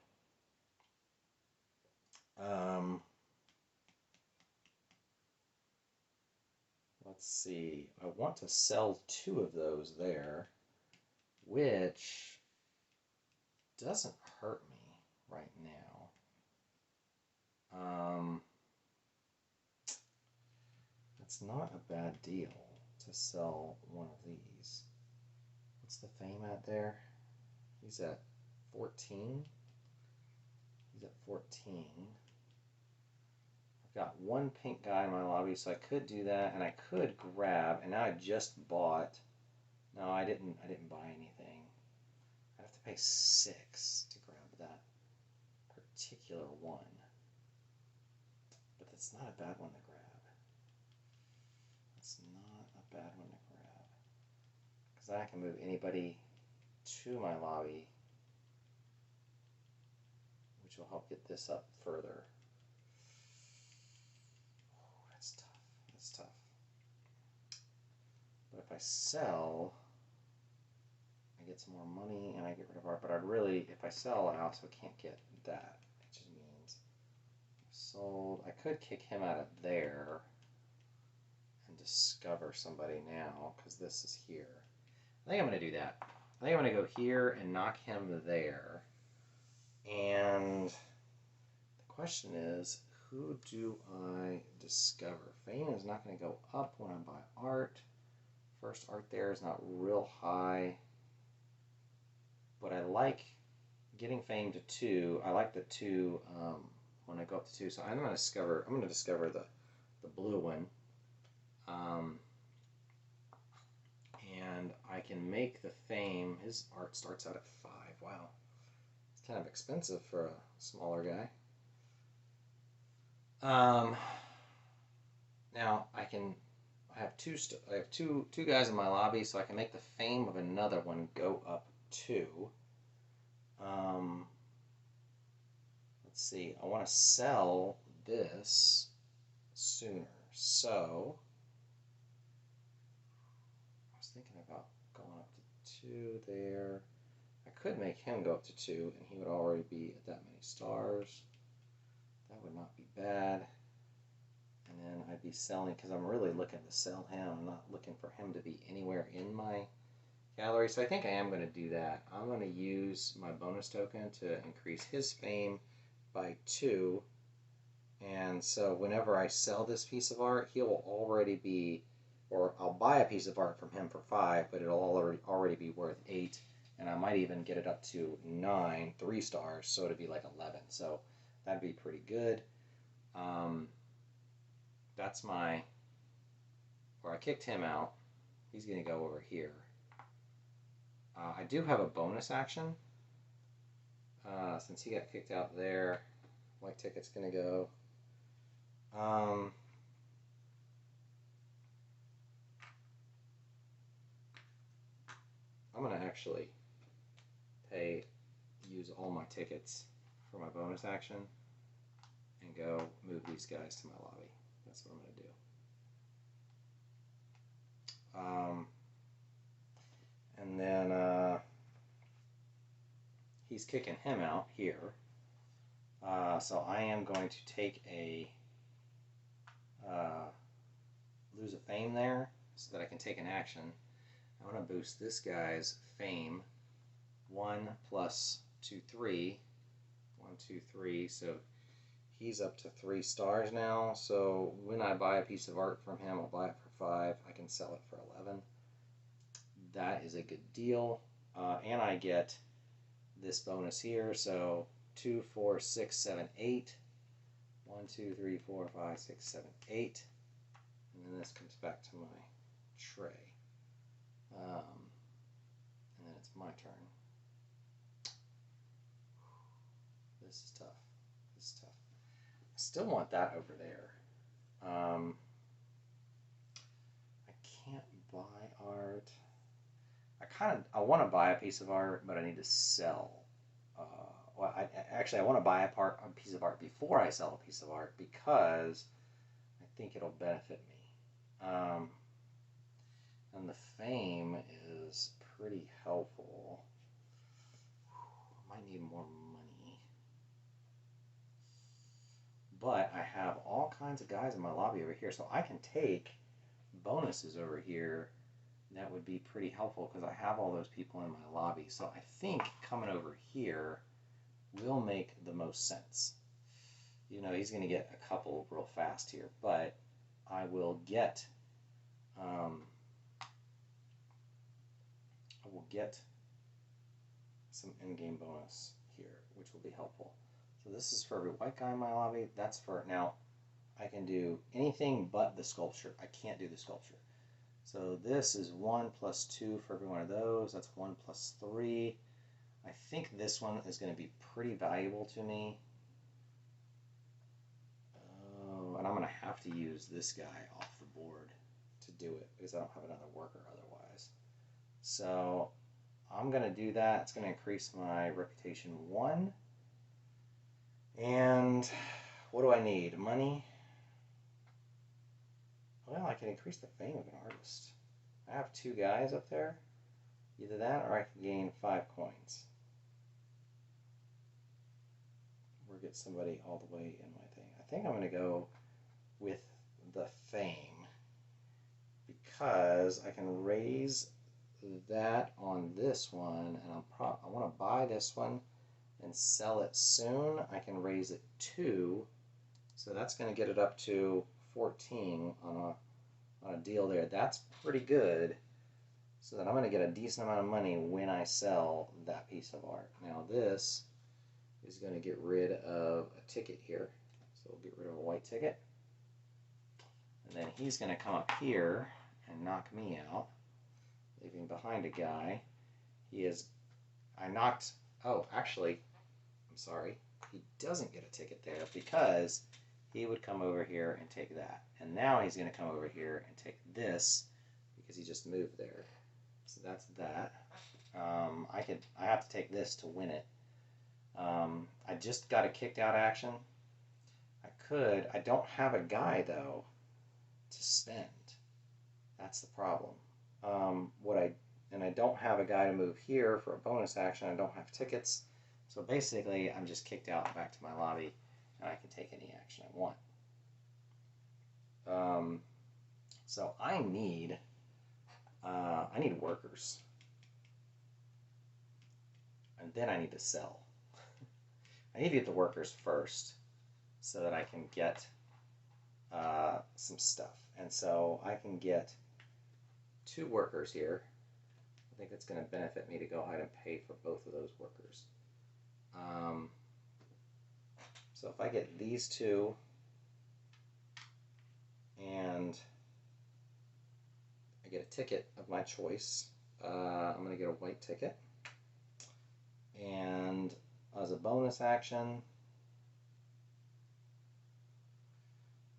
Let's see. I want to sell 2 of those there, which doesn't hurt me right now. That's not a bad deal to sell one of these. What's the fame at there? He's at 14. He's at 14. I've got 1 pink guy in my lobby, so I could do that, and I could grab, and now I just bought. No, I didn't buy anything. I have to pay 6 to grab that particular one. But that's not a bad one to grab. That's not a bad one to grab. Because then I can move anybody to my lobby, which will help get this up further. Oh, that's tough. That's tough. But if I sell, I get some more money and I get rid of art. But if I sell, I also can't get that. It just means I've sold. I could kick him out of there and discover somebody now, because this is here. I think I'm going to do that. I think I'm going to go here and knock him there. And the question is, who do I discover? Fame is not going to go up when I buy art. First art there is not real high. But I like getting fame to 2. I like the 2 when I go up to 2. So I'm going to discover the blue one. And I can make the fame. His art starts out at 5. Wow. It's kind of expensive for a smaller guy. Now I have two guys in my lobby, so I can make the fame of another one go up 2. Let's see. I want to sell this sooner, so I was thinking about going up to 2 there. I could make him go up to 2, and he would already be at that many stars. That would not be bad. And then I'd be selling, because I'm really looking to sell him. I'm not looking for him to be anywhere in my gallery. So I think I am going to do that. I'm going to use my bonus token to increase his fame by 2. And so whenever I sell this piece of art, he will already be, or I'll buy a piece of art from him for 5, but it'll already be worth 8. And I might even get it up to 9, 3 stars, so it'd be like 11. So that'd be pretty good. That's where I kicked him out. He's going to go over here. I do have a bonus action. Since he got kicked out there, white ticket's going to go. I'm going to actually use all my tickets for my bonus action and go move these guys to my lobby. That's what I'm going to do. And then he's kicking him out here. So I am going to take lose a fame there so that I can take an action. I want to boost this guy's fame. 1 plus 2, 3. 1, 2, 3. So he's up to 3 stars now. So when I buy a piece of art from him, I'll buy it for 5. I can sell it for 11. That is a good deal. And I get this bonus here. So 2, 4, 6, 7, 8. 1, 2, 3, 4, 5, 6, 7, 8. And then this comes back to my tray. And then it's my turn. This is tough. This is tough. still want that over there. I can't buy art. I want to buy a piece of art, but I need to sell. Well, I want to buy a piece of art before I sell a piece of art because I think it'll benefit me. And the fame is pretty helpful. I might need more money. But I have all kinds of guys in my lobby over here, so I can take bonuses over here. That would be pretty helpful because I have all those people in my lobby. So I think coming over here will make the most sense. You know, he's going to get a couple real fast here, but I will get some in-game bonus here, which will be helpful. So this is for every white guy in my lobby. That's for now. I can do anything but the sculpture. I can't do the sculpture. So this is 1 plus 2 for every one of those. That's 1 plus 3. I think this one is going to be pretty valuable to me. Oh, and I'm going to have to use this guy off the board to do it because I don't have another worker otherwise. So I'm going to do that. It's going to increase my reputation 1. And what do I need? Money? Well, I can increase the fame of an artist. I have 2 guys up there. Either that or I can gain 5 coins. Or get somebody all the way in my thing. I think I'm going to go with the fame because I can raise that on this one, and I want to buy this one and sell it soon. I can raise it 2, so that's going to get it up to 14 on a deal there. That's pretty good. So then I'm going to get a decent amount of money when I sell that piece of art. Now this is going to get rid of a ticket here. So we'll get rid of a white ticket. And then he's going to come up here and knock me out, leaving behind a guy. Actually, I'm sorry. He doesn't get a ticket there because he would come over here and take that. And now he's going to come over here and take this because he just moved there. So that's that. I have to take this to win it. I just got a kicked out action. I don't have a guy though to spend. That's the problem. I don't have a guy to move here for a bonus action. I don't have tickets. So basically, I'm just kicked out back to my lobby, and I can take any action I want. So I need workers, and then I need to sell. I need to get the workers first, so that I can get some stuff. And so I can get 2 workers here. I think it's going to benefit me to go ahead and pay for both of those workers. So if I get these 2 and I get a ticket of my choice, I'm going to get a white ticket. And as a bonus action,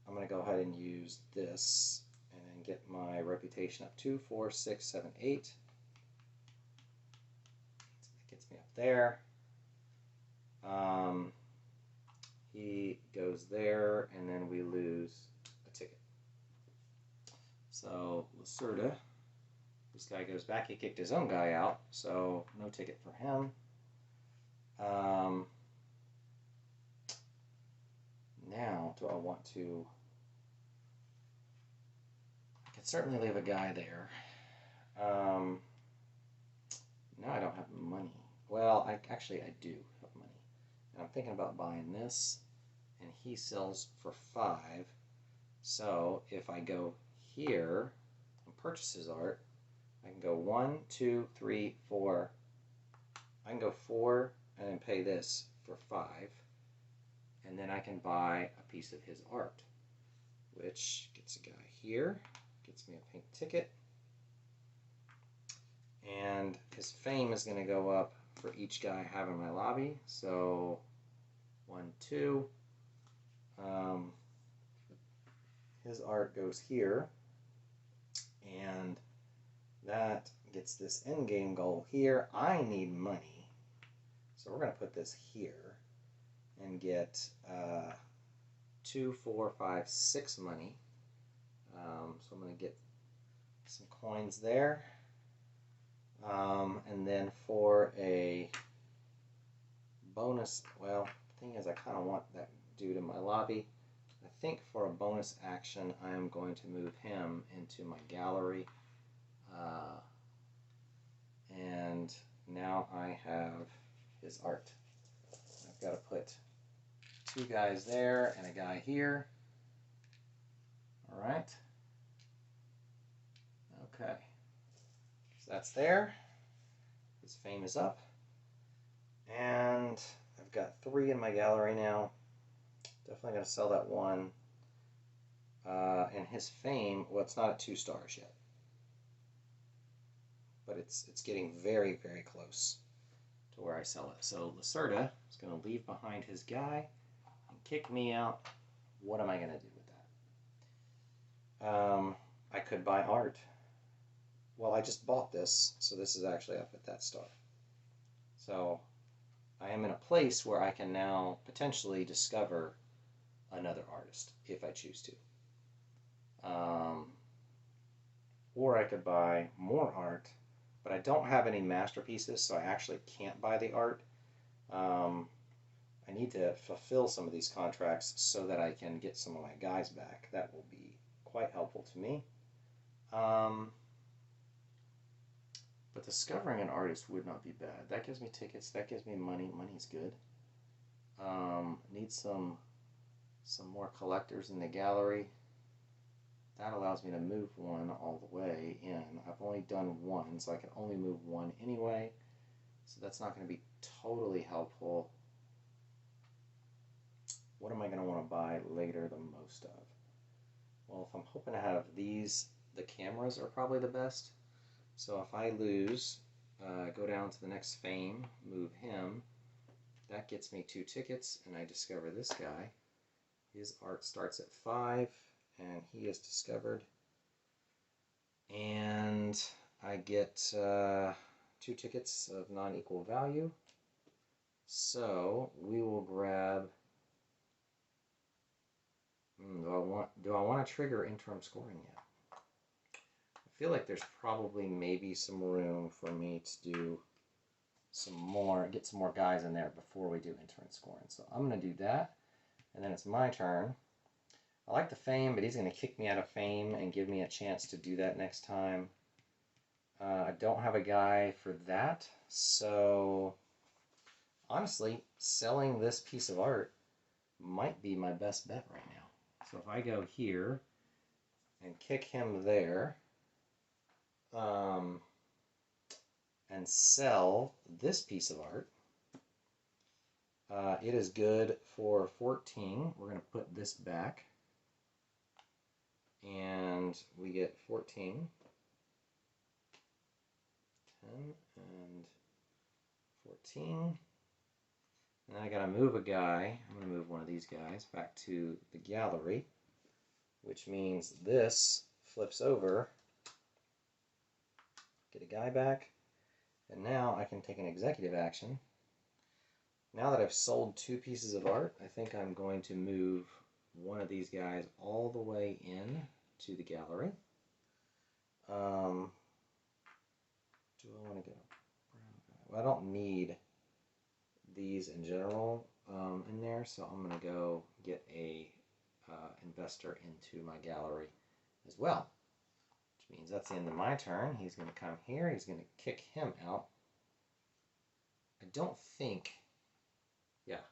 I'm going to go ahead and use this and get my reputation up 2, 4, 6, 7, 8. It gets me up there. He goes there, and then we lose a ticket. So Lacerda, this guy goes back. He kicked his own guy out, so no ticket for him. Now, do I want to? I can certainly leave a guy there. Now I don't have money. Well, I do have money. And I'm thinking about buying this, and he sells for 5. So if I go here and purchase his art, I can go 1, 2, 3, 4. I can go 4 and then pay this for 5. And then I can buy a piece of his art, which gets a guy here, gets me a pink ticket. And his fame is going to go up for each guy I have in my lobby. So 1, 2. Um, his art goes here, and that gets this end game goal here. I need money, so we're going to put this here and get 2, 4, 5, 6 money. So I'm going to get some coins there. And then for a bonus, well, the thing is I kind of want that dude in my lobby. I think for a bonus action, I am going to move him into my gallery. And now I have his art. I've got to put 2 guys there and a guy here. All right. Okay. So that's there. His fame is up. And I've got 3 in my gallery now. Definitely going to sell that one. And his fame, well, it's not at 2 stars yet. But it's getting very, very close to where I sell it. So Lacerda is going to leave behind his guy and kick me out. What am I going to do with that? I could buy art. Well, I just bought this, so this is actually up at that star. So I am in a place where I can now potentially discover another artist if I choose to. Or I could buy more art, but I don't have any masterpieces, so I actually can't buy the art. I need to fulfill some of these contracts so that I can get some of my guys back. That will be quite helpful to me. But discovering an artist would not be bad. That gives me tickets. That gives me money. Money's good. Need some more collectors in the gallery. That allows me to move one all the way in. I've only done one, so I can only move one anyway. So that's not going to be totally helpful. What am I going to want to buy later the most of? Well, if I'm hoping to have these, the cameras are probably the best. So if I lose, go down to the next fame, move him, that gets me 2 tickets, and I discover this guy. His art starts at 5, and he is discovered. And I get 2 tickets of non-equal value. So we will grab. Do I want to trigger interim scoring yet? I feel like there's probably maybe some room for me to do some more, get some more guys in there before we do interim scoring. So I'm going to do that, and then it's my turn. I like the fame, but he's going to kick me out of fame and give me a chance to do that next time. I don't have a guy for that, so honestly, selling this piece of art might be my best bet right now. So if I go here and kick him there, and sell this piece of art, it is good for 14. We're going to put this back, and we get 14, 10, and 14. And I got to move a guy. I'm going to move one of these guys back to the gallery, which means this flips over. Get a guy back, and now I can take an executive action. Now that I've sold 2 pieces of art, I think I'm going to move one of these guys all the way in to the gallery. Do I want to get a brown guy? Well, I don't need these in general in there, so I'm going to go get a investor into my gallery as well. Which means that's the end of my turn. He's going to come here. He's going to kick him out. I don't think... Yeah,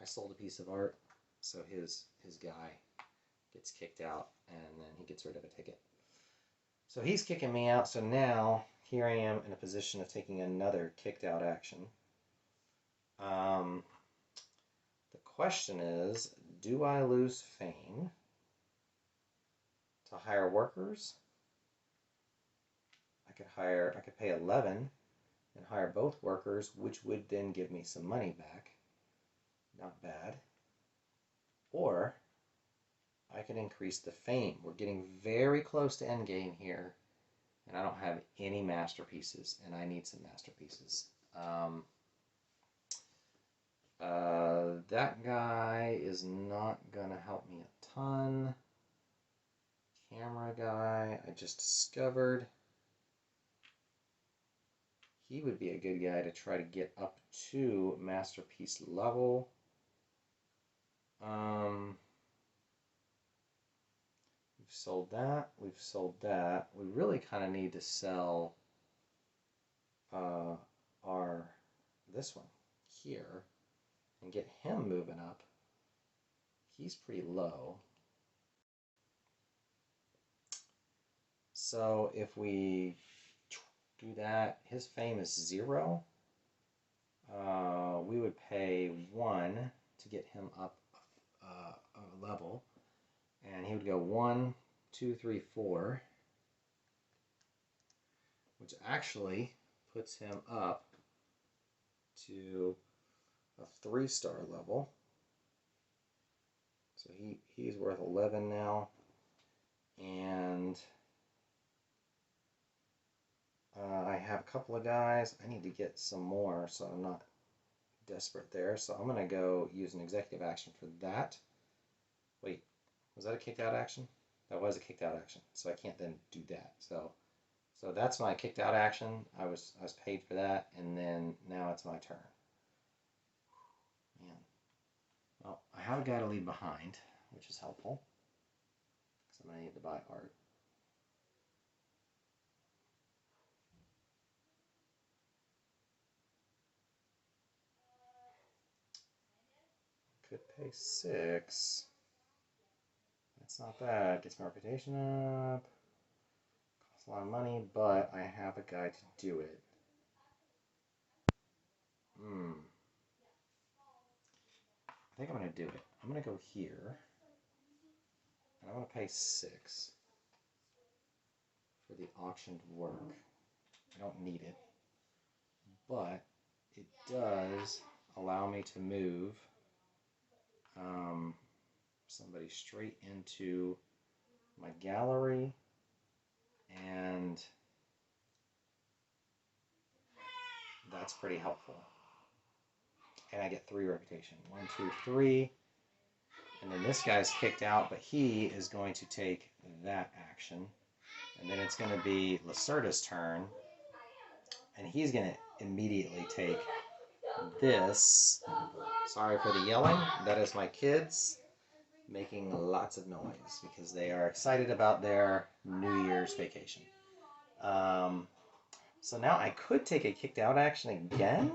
I sold a piece of art, so his guy gets kicked out, and then he gets rid of a ticket. So he's kicking me out, so now here I am in a position of taking another kicked out action. The question is, do I lose fame to hire workers? I could pay 11 and hire both workers, which would then give me some money back. Not bad. Or I can increase the fame. We're getting very close to endgame here, and I don't have any masterpieces, and I need some masterpieces. That guy is not gonna help me a ton. Camera guy, I just discovered. He would be a good guy to try to get up to masterpiece level. We've sold that. We've sold that. We really kind of need to sell our this one here and get him moving up. He's pretty low. So if we do that, his fame is 0. We would pay 1 to get him up a level, and he would go 1, 2, 3, 4, which actually puts him up to a 3-star level. So he's worth 11 now, and I have a couple of guys. I need to get some more, so I'm not desperate there. So I'm going to go use an executive action for that. Wait, was that a kicked out action? That was a kicked out action, so I can't then do that. So that's my kicked out action. I was paid for that, and then now it's my turn. Man, well, I have a guy to leave behind, which is helpful, because I'm going to need to buy art. Could pay 6. That's not bad. Gets my reputation up. Costs a lot of money, but I have a guy to do it. I think I'm going to do it. I'm going to go here, and I'm going to pay 6 for the auctioned work. I don't need it, but it does allow me to move somebody straight into my gallery, and that's pretty helpful. And I get 3 reputation. 1, 2, 3. And then this guy's kicked out, but he is going to take that action. And then it's going to be Lacerda's turn. And he's going to immediately take this. Sorry for the yelling. That is my kids making lots of noise because they are excited about their New Year's vacation. So now I could take a kicked out action again,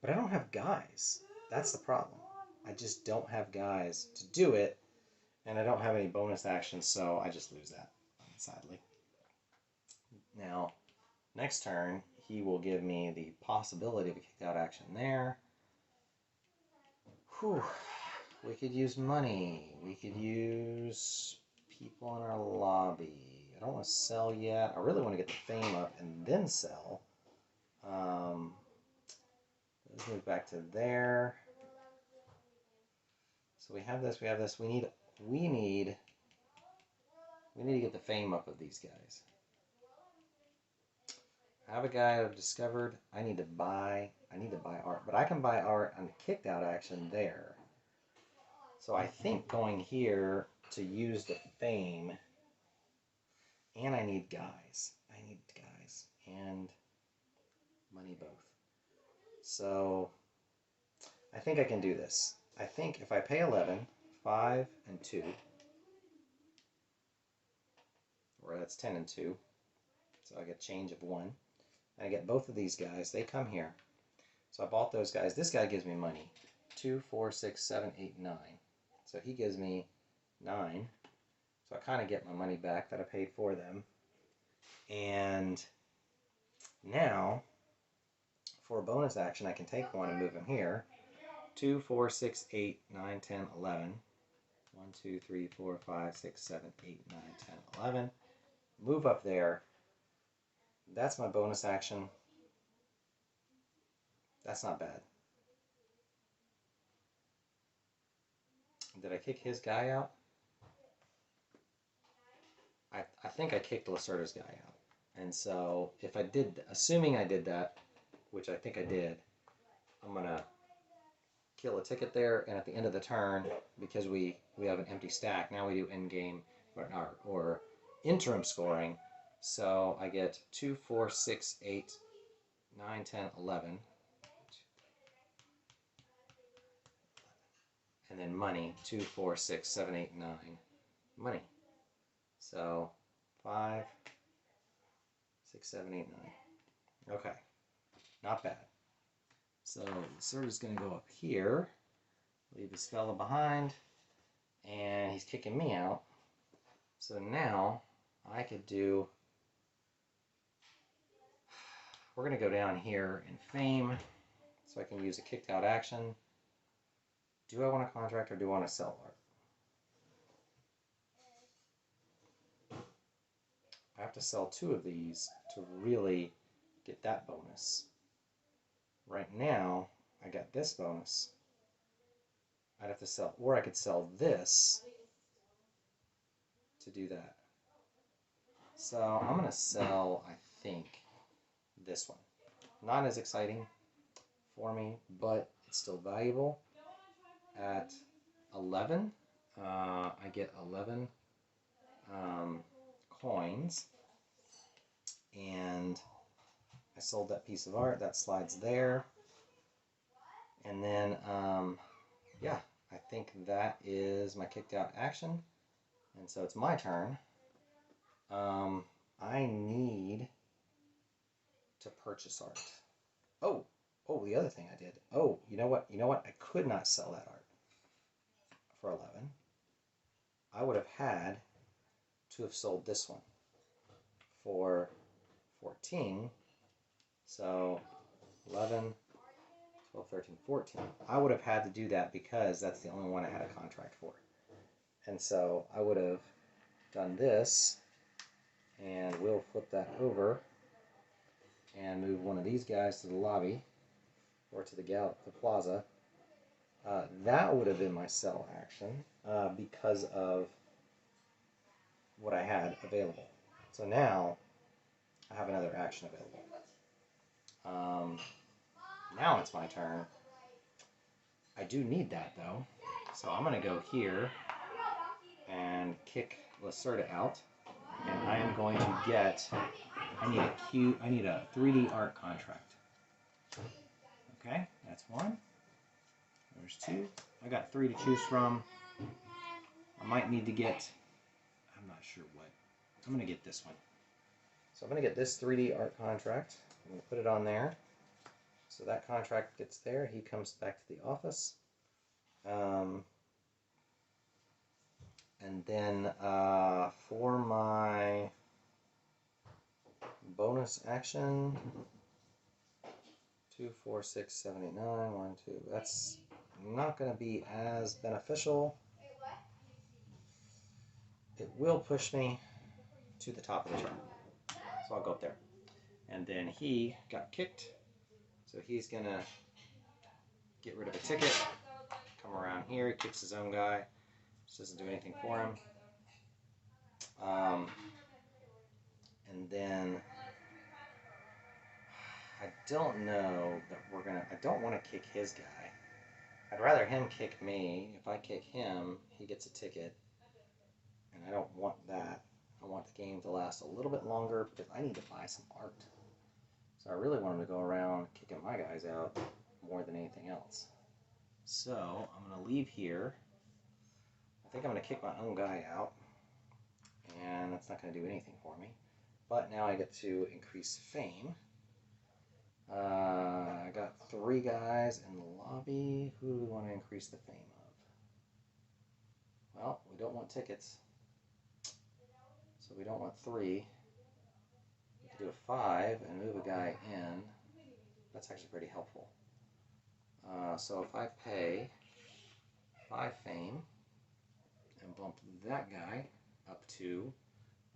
but I don't have guys. That's the problem. I just don't have guys to do it, and I don't have any bonus actions, so I just lose that, sadly. Now, next turn, he will give me the possibility of a kicked out action there. Whew. We could use money. We could use people in our lobby. I don't want to sell yet. I really want to get the fame up and then sell. Let's move back to there. So we have this. We have this. We need to get the fame up of these guys. I have a guy I've discovered. I need to buy art, but I can buy art on the kicked out action there. So I think going here to use the fame, and I need guys. I need guys and money both. So I think I can do this. I think if I pay 11, 5 and 2, or that's 10 and 2, so I get change of 1. I get both of these guys. They come here. So I bought those guys. This guy gives me money. 2, 4, 6, 7, 8, 9. So he gives me 9. So I kind of get my money back that I paid for them. And now, for a bonus action, I can take 1 and move him here. 2, 4, 6, 8, 9, 10, 11. 1, 2, 3, 4, 5, 6, 7, 8, 9, 10, 11. Move up there. That's my bonus action. That's not bad. Did I kick his guy out? I think I kicked Lacerda's guy out. And so if I did, assuming I did that, which I think I did, I'm going to kill a ticket there, and at the end of the turn, because we have an empty stack, now we do end game or interim scoring. So I get 2, 4, 6, 8, 9, 10, 11. And then money, 2, 4, 6, 7, 8, 9. Money. So 5, 6, 7, 8, 9. Okay. Not bad. So Lacerda's going to go up here, leave his fella behind, and he's kicking me out. So now I could do, we're going to go down here in fame, so I can use a kicked out action. Do I want to contract or do I want to sell art? I have to sell 2 of these to really get that bonus. Right now, I got this bonus. I'd have to sell, or I could sell this to do that. So I'm going to sell, I think, this one. Not as exciting for me, but it's still valuable. At 11, I get 11 coins, and I sold that piece of art. That slides there. And then, yeah, I think that is my kicked out action. And so it's my turn. I need to purchase art. Oh, the other thing I did. Oh, you know what? I could not sell that art for 11. I would have had to have sold this one for 14. So 11, 12, 13, 14. I would have had to do that because that's the only one I had a contract for. And so I would have done this, and we'll flip that over and move one of these guys to the lobby or to the plaza. That would have been my sell action because of what I had available. So now I have another action available. Now it's my turn. I do need that though, so I'm going to go here and kick Lacerda out, and I am going to get. I need a 3D art contract. Okay, that's 1. There's 2. I got 3 to choose from. I might need to get. I'm not sure what. I'm going to get this one. So I'm going to get this 3D art contract. I'm going to put it on there. So that contract gets there. He comes back to the office. And then for my bonus action, 2, 4, 6, 7, 8, 9, 1, 2. That's not going to be as beneficial. It will push me to the top of the chart. So I'll go up there. And then he got kicked. So he's going to get rid of a ticket. Come around here. He kicks his own guy. This doesn't do anything for him. And then I don't know that we're going to... I don't want to kick his guy. I'd rather him kick me. If I kick him, he gets a ticket. And I don't want that. I want the game to last a little bit longer because I need to buy some art. So I really want him to go around kicking my guys out more than anything else. So I'm going to leave here. I think I'm going to kick my own guy out. And that's not going to do anything for me. But now I get to increase fame. I got 3 guys in the lobby. Who do we want to increase the fame of? Well, we don't want tickets. So we don't want 3. We could do a 5 and move a guy in. That's actually pretty helpful. So if I pay 5 fame and bump that guy up to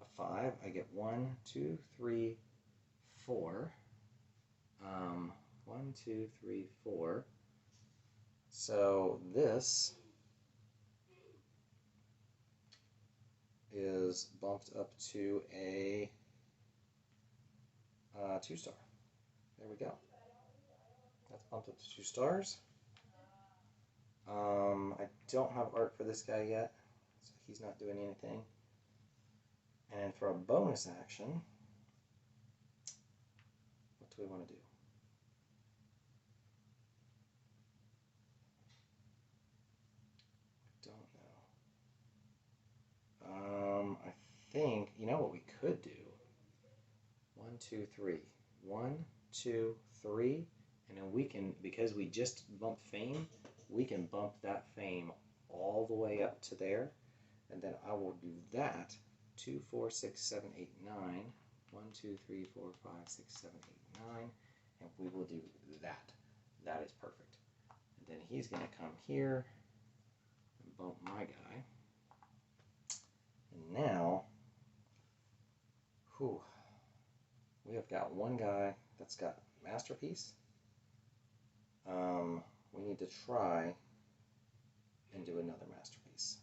a 5, I get 1, 2, 3, 4. 1, 2, 3, 4. So this is bumped up to a 2-star. There we go. That's bumped up to 2 stars. I don't have art for this guy yet, so he's not doing anything. And for a bonus action, what do we want to do? I don't know. I think, you know what we could do? 1, 2, 3. 1, 2, 3. And then we can, because we just bumped fame, we can bump that fame all the way up to there. And then I will do that. 2, 4, 6, 7, 8, 9. 1, 2, 3, 4, 5, 6, 7, 8, 9. And we will do that. That is perfect. And then he's going to come here and bump my guy. And now, we have got one guy that's got masterpiece. We need to try and do another masterpiece.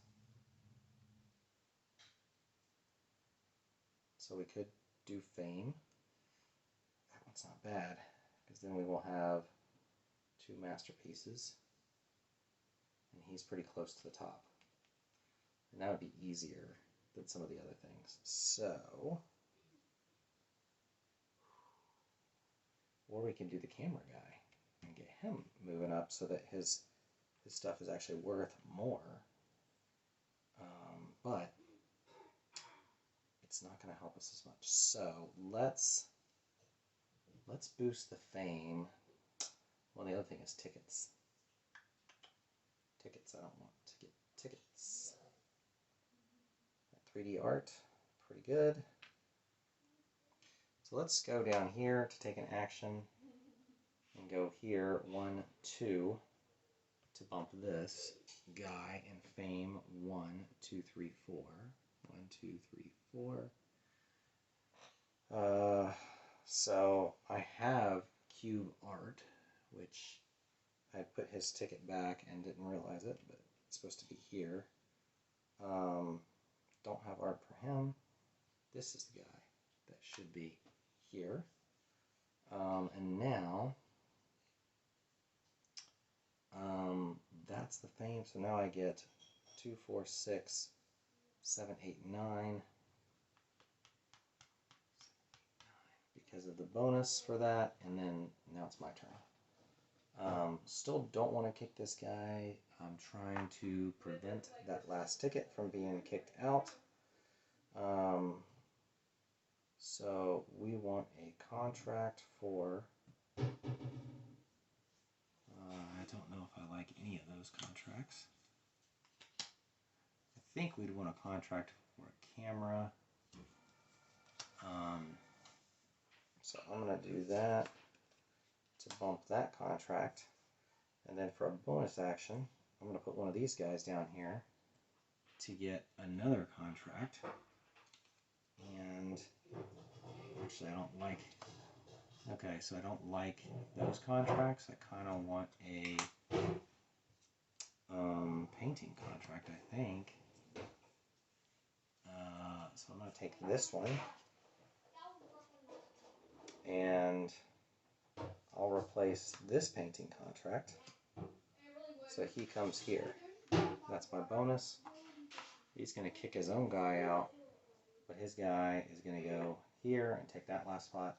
So we could do fame. That one's not bad, because then we will have 2 masterpieces, and he's pretty close to the top. And that would be easier than some of the other things. So, or we can do the camera guy and get him moving up so that his stuff is actually worth more. But it's not going to help us as much. So let's boost the fame. Well, the other thing is tickets. Tickets, I don't want to get tickets. 3D art, pretty good. So let's go down here to take an action and go here, 1, 2, to bump this guy in fame. 1, 2, 3, 4. 1, 2, 3, 4. So I have cube art, which I put his ticket back and didn't realize it, but it's supposed to be here. Don't have art for him. This is the guy that should be here. And now, that's the fame. So now I get 2, 4, 6, 7, 8, 9. Because of the bonus for that, and then now it's my turn. Still don't want to kick this guy. I'm trying to prevent that last ticket from being kicked out. So we want a contract for, I don't know if I like any of those contracts. I think we'd want a contract for a camera. So I'm going to do that to bump that contract. And then for a bonus action, I'm going to put one of these guys down here to get another contract. And actually I don't like, okay, so I don't like those contracts. I kind of want a painting contract, I think. So I'm going to take this one and I'll replace this painting contract. So he comes here. That's my bonus. He's going to kick his own guy out, but his guy is going to go here and take that last spot.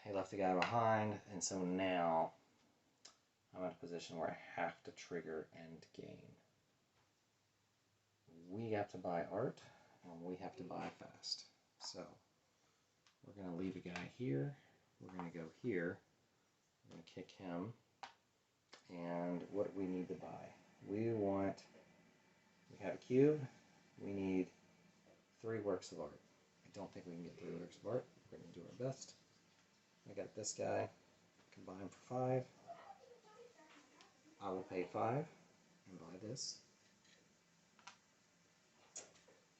He left the guy behind, and so now I'm at a position where I have to trigger end game. We have to buy art, and we have to buy fast. So we're going to leave a guy here. We're going to go here. We're going to kick him. And what do we need to buy? We have a cube. We need 3 works of art. I don't think we can get 3 works of art. We're going to do our best. I got this guy. I can buy him for 5. I will pay 5 and buy this.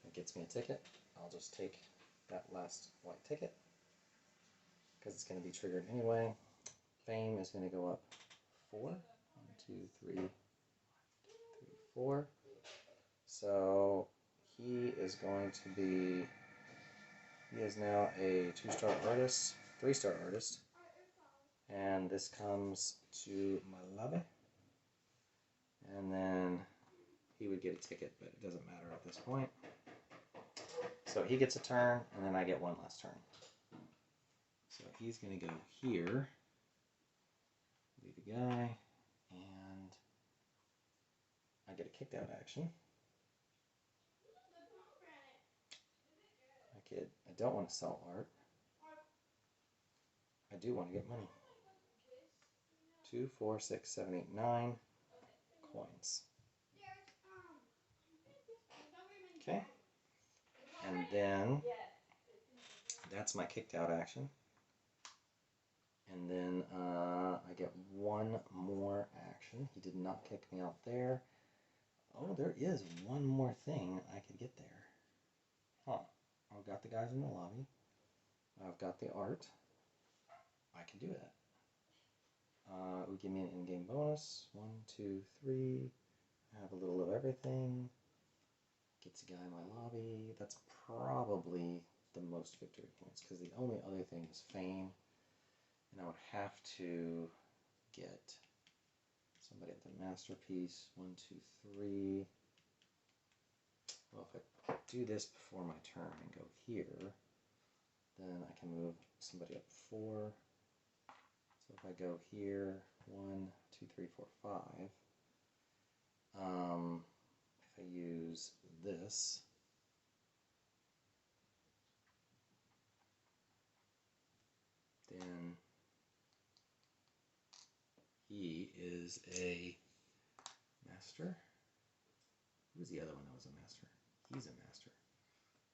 That gets me a ticket. I'll just take that last white ticket because it's going to be triggered anyway. Fame is going to go up 4. 1, 2, 3, 4. So he is going to be, he is now a 2-star artist, 3-star artist. And this comes to my lobby. And then he would get a ticket, but it doesn't matter at this point. So he gets a turn, and then I get one last turn. So he's going to go here, lead the guy, and I get a kicked out action. I don't want to sell art. I do want to get money. 2, 4, 6, 7, 8, 9 coins. Okay. And then that's my kicked out action. And then I get one more action. He did not kick me out there. Oh, there is one more thing I could get there. Huh. I've got the guys in the lobby. I've got the art. I can do that. It would give me an in-game bonus. 1, 2, 3. I have a little of everything. Gets a guy in my lobby. That's probably the most victory points, because the only other thing is fame. And I would have to get somebody at the masterpiece. 1, 2, 3. Well, if I do this before my turn and go here, then I can move somebody up 4. So if I go here, 1, 2, 3, 4, 5. If I use this, then he is a master. Who's the other one that was a master? He's a master.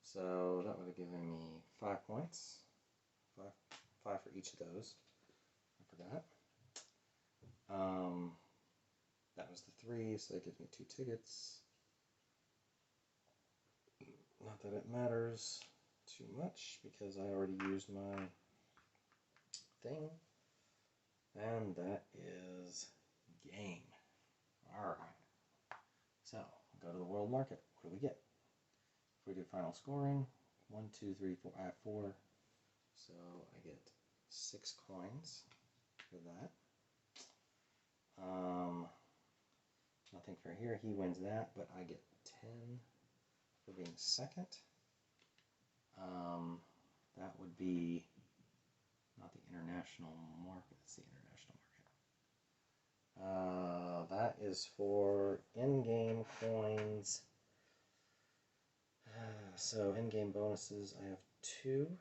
So that would have given me 5 points. 5 for each of those. I forgot. That was the 3, so that gives me 2 tickets. Not that it matters too much, because I already used my thing. And that is game. Alright. So, go to the world market. What do we get? If we do final scoring, 1, 2, 3, 4, I have 4. So I get 6 coins for that. Nothing for here. He wins that, but I get 10 for being second. That would be not the international market. It's the international market. That is for in-game coins. So in-game bonuses, I have 2.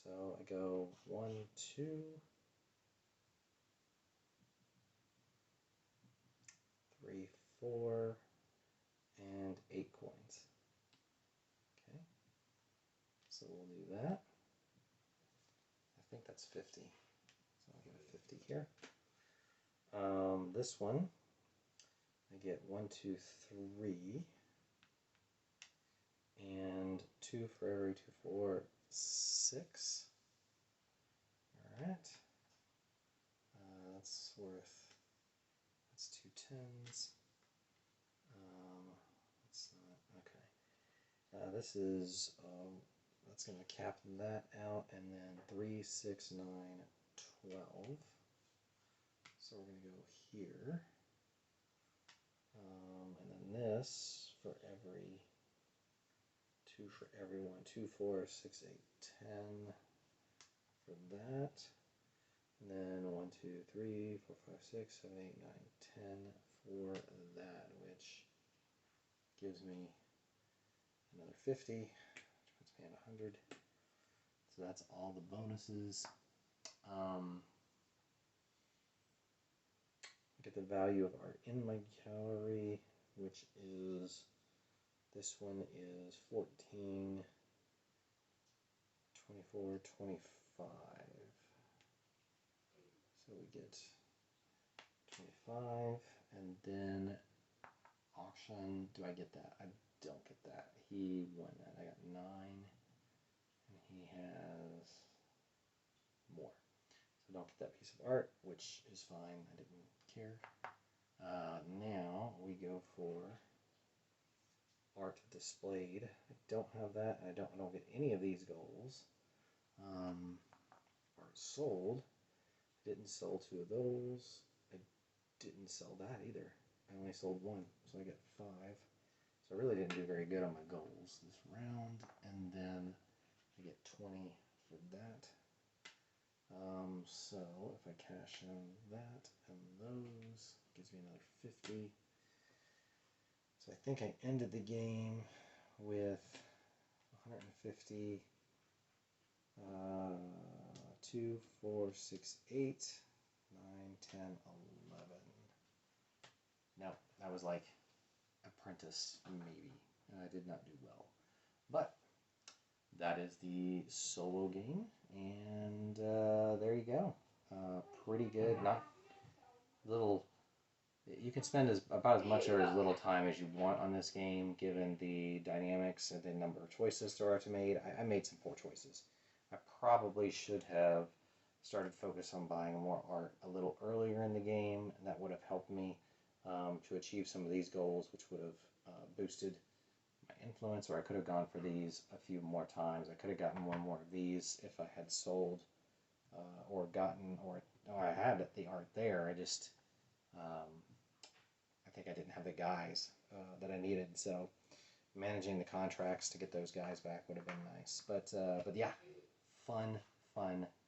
So I go 1, 2. 3, 4, and 8 coins. Okay, so we'll do that. I think that's 50. So I'll give it 50 here. This one, I get 1, 2, 3, and 2 for every 2, 4, 6. All right. That's worth. That's 2 10s. That's not okay. This is that's going to cap that out, and then 3, 6, 9, 12. So we're going to go here, and then this for every 2 for everyone. 2, 4, 6, 8, 10 for that. And then 1, 2, 3, 4, 5, 6, 7, 8, 9, 10 for that, which gives me another 50, which puts me at 100. So that's all the bonuses. Get the value of art in my gallery, which is, this one is 14, 24, 25. So we get 25, and then auction, do I get that? I don't get that. He won that. I got 9, and he has more. So I don't get that piece of art, which is fine. I didn't care. Now we go for art displayed. I don't have that. I don't get any of these goals. Art sold. Didn't sell 2 of those. I didn't sell that either. I only sold 1, so I get 5. So I really didn't do very good on my goals this round. And then I get 20 for that. So if I cash in that and those, gives me another 50. So I think I ended the game with 150. 2, 4, 6, 8, 9, 10, 11. No, that was like apprentice, maybe. And I did not do well. But that is the solo game. And there you go. Pretty good. Not little. You can spend about as much or as little time as you want on this game, given the dynamics and the number of choices there are to make. I made some poor choices. I probably should have started focus on buying more art a little earlier in the game, and that would have helped me to achieve some of these goals, which would have boosted my influence, or I could have gone for these a few more times. I could have gotten one more of these if I had sold or gotten, or I had the art there. I just, I think I didn't have the guys that I needed, so managing the contracts to get those guys back would have been nice. But yeah, fun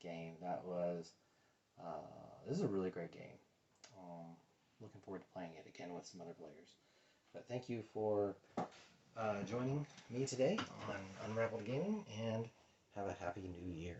game. That was, this is a really great game. Looking forward to playing it again with some other players. But thank you for joining me today on Unraveled Gaming, and have a happy new year.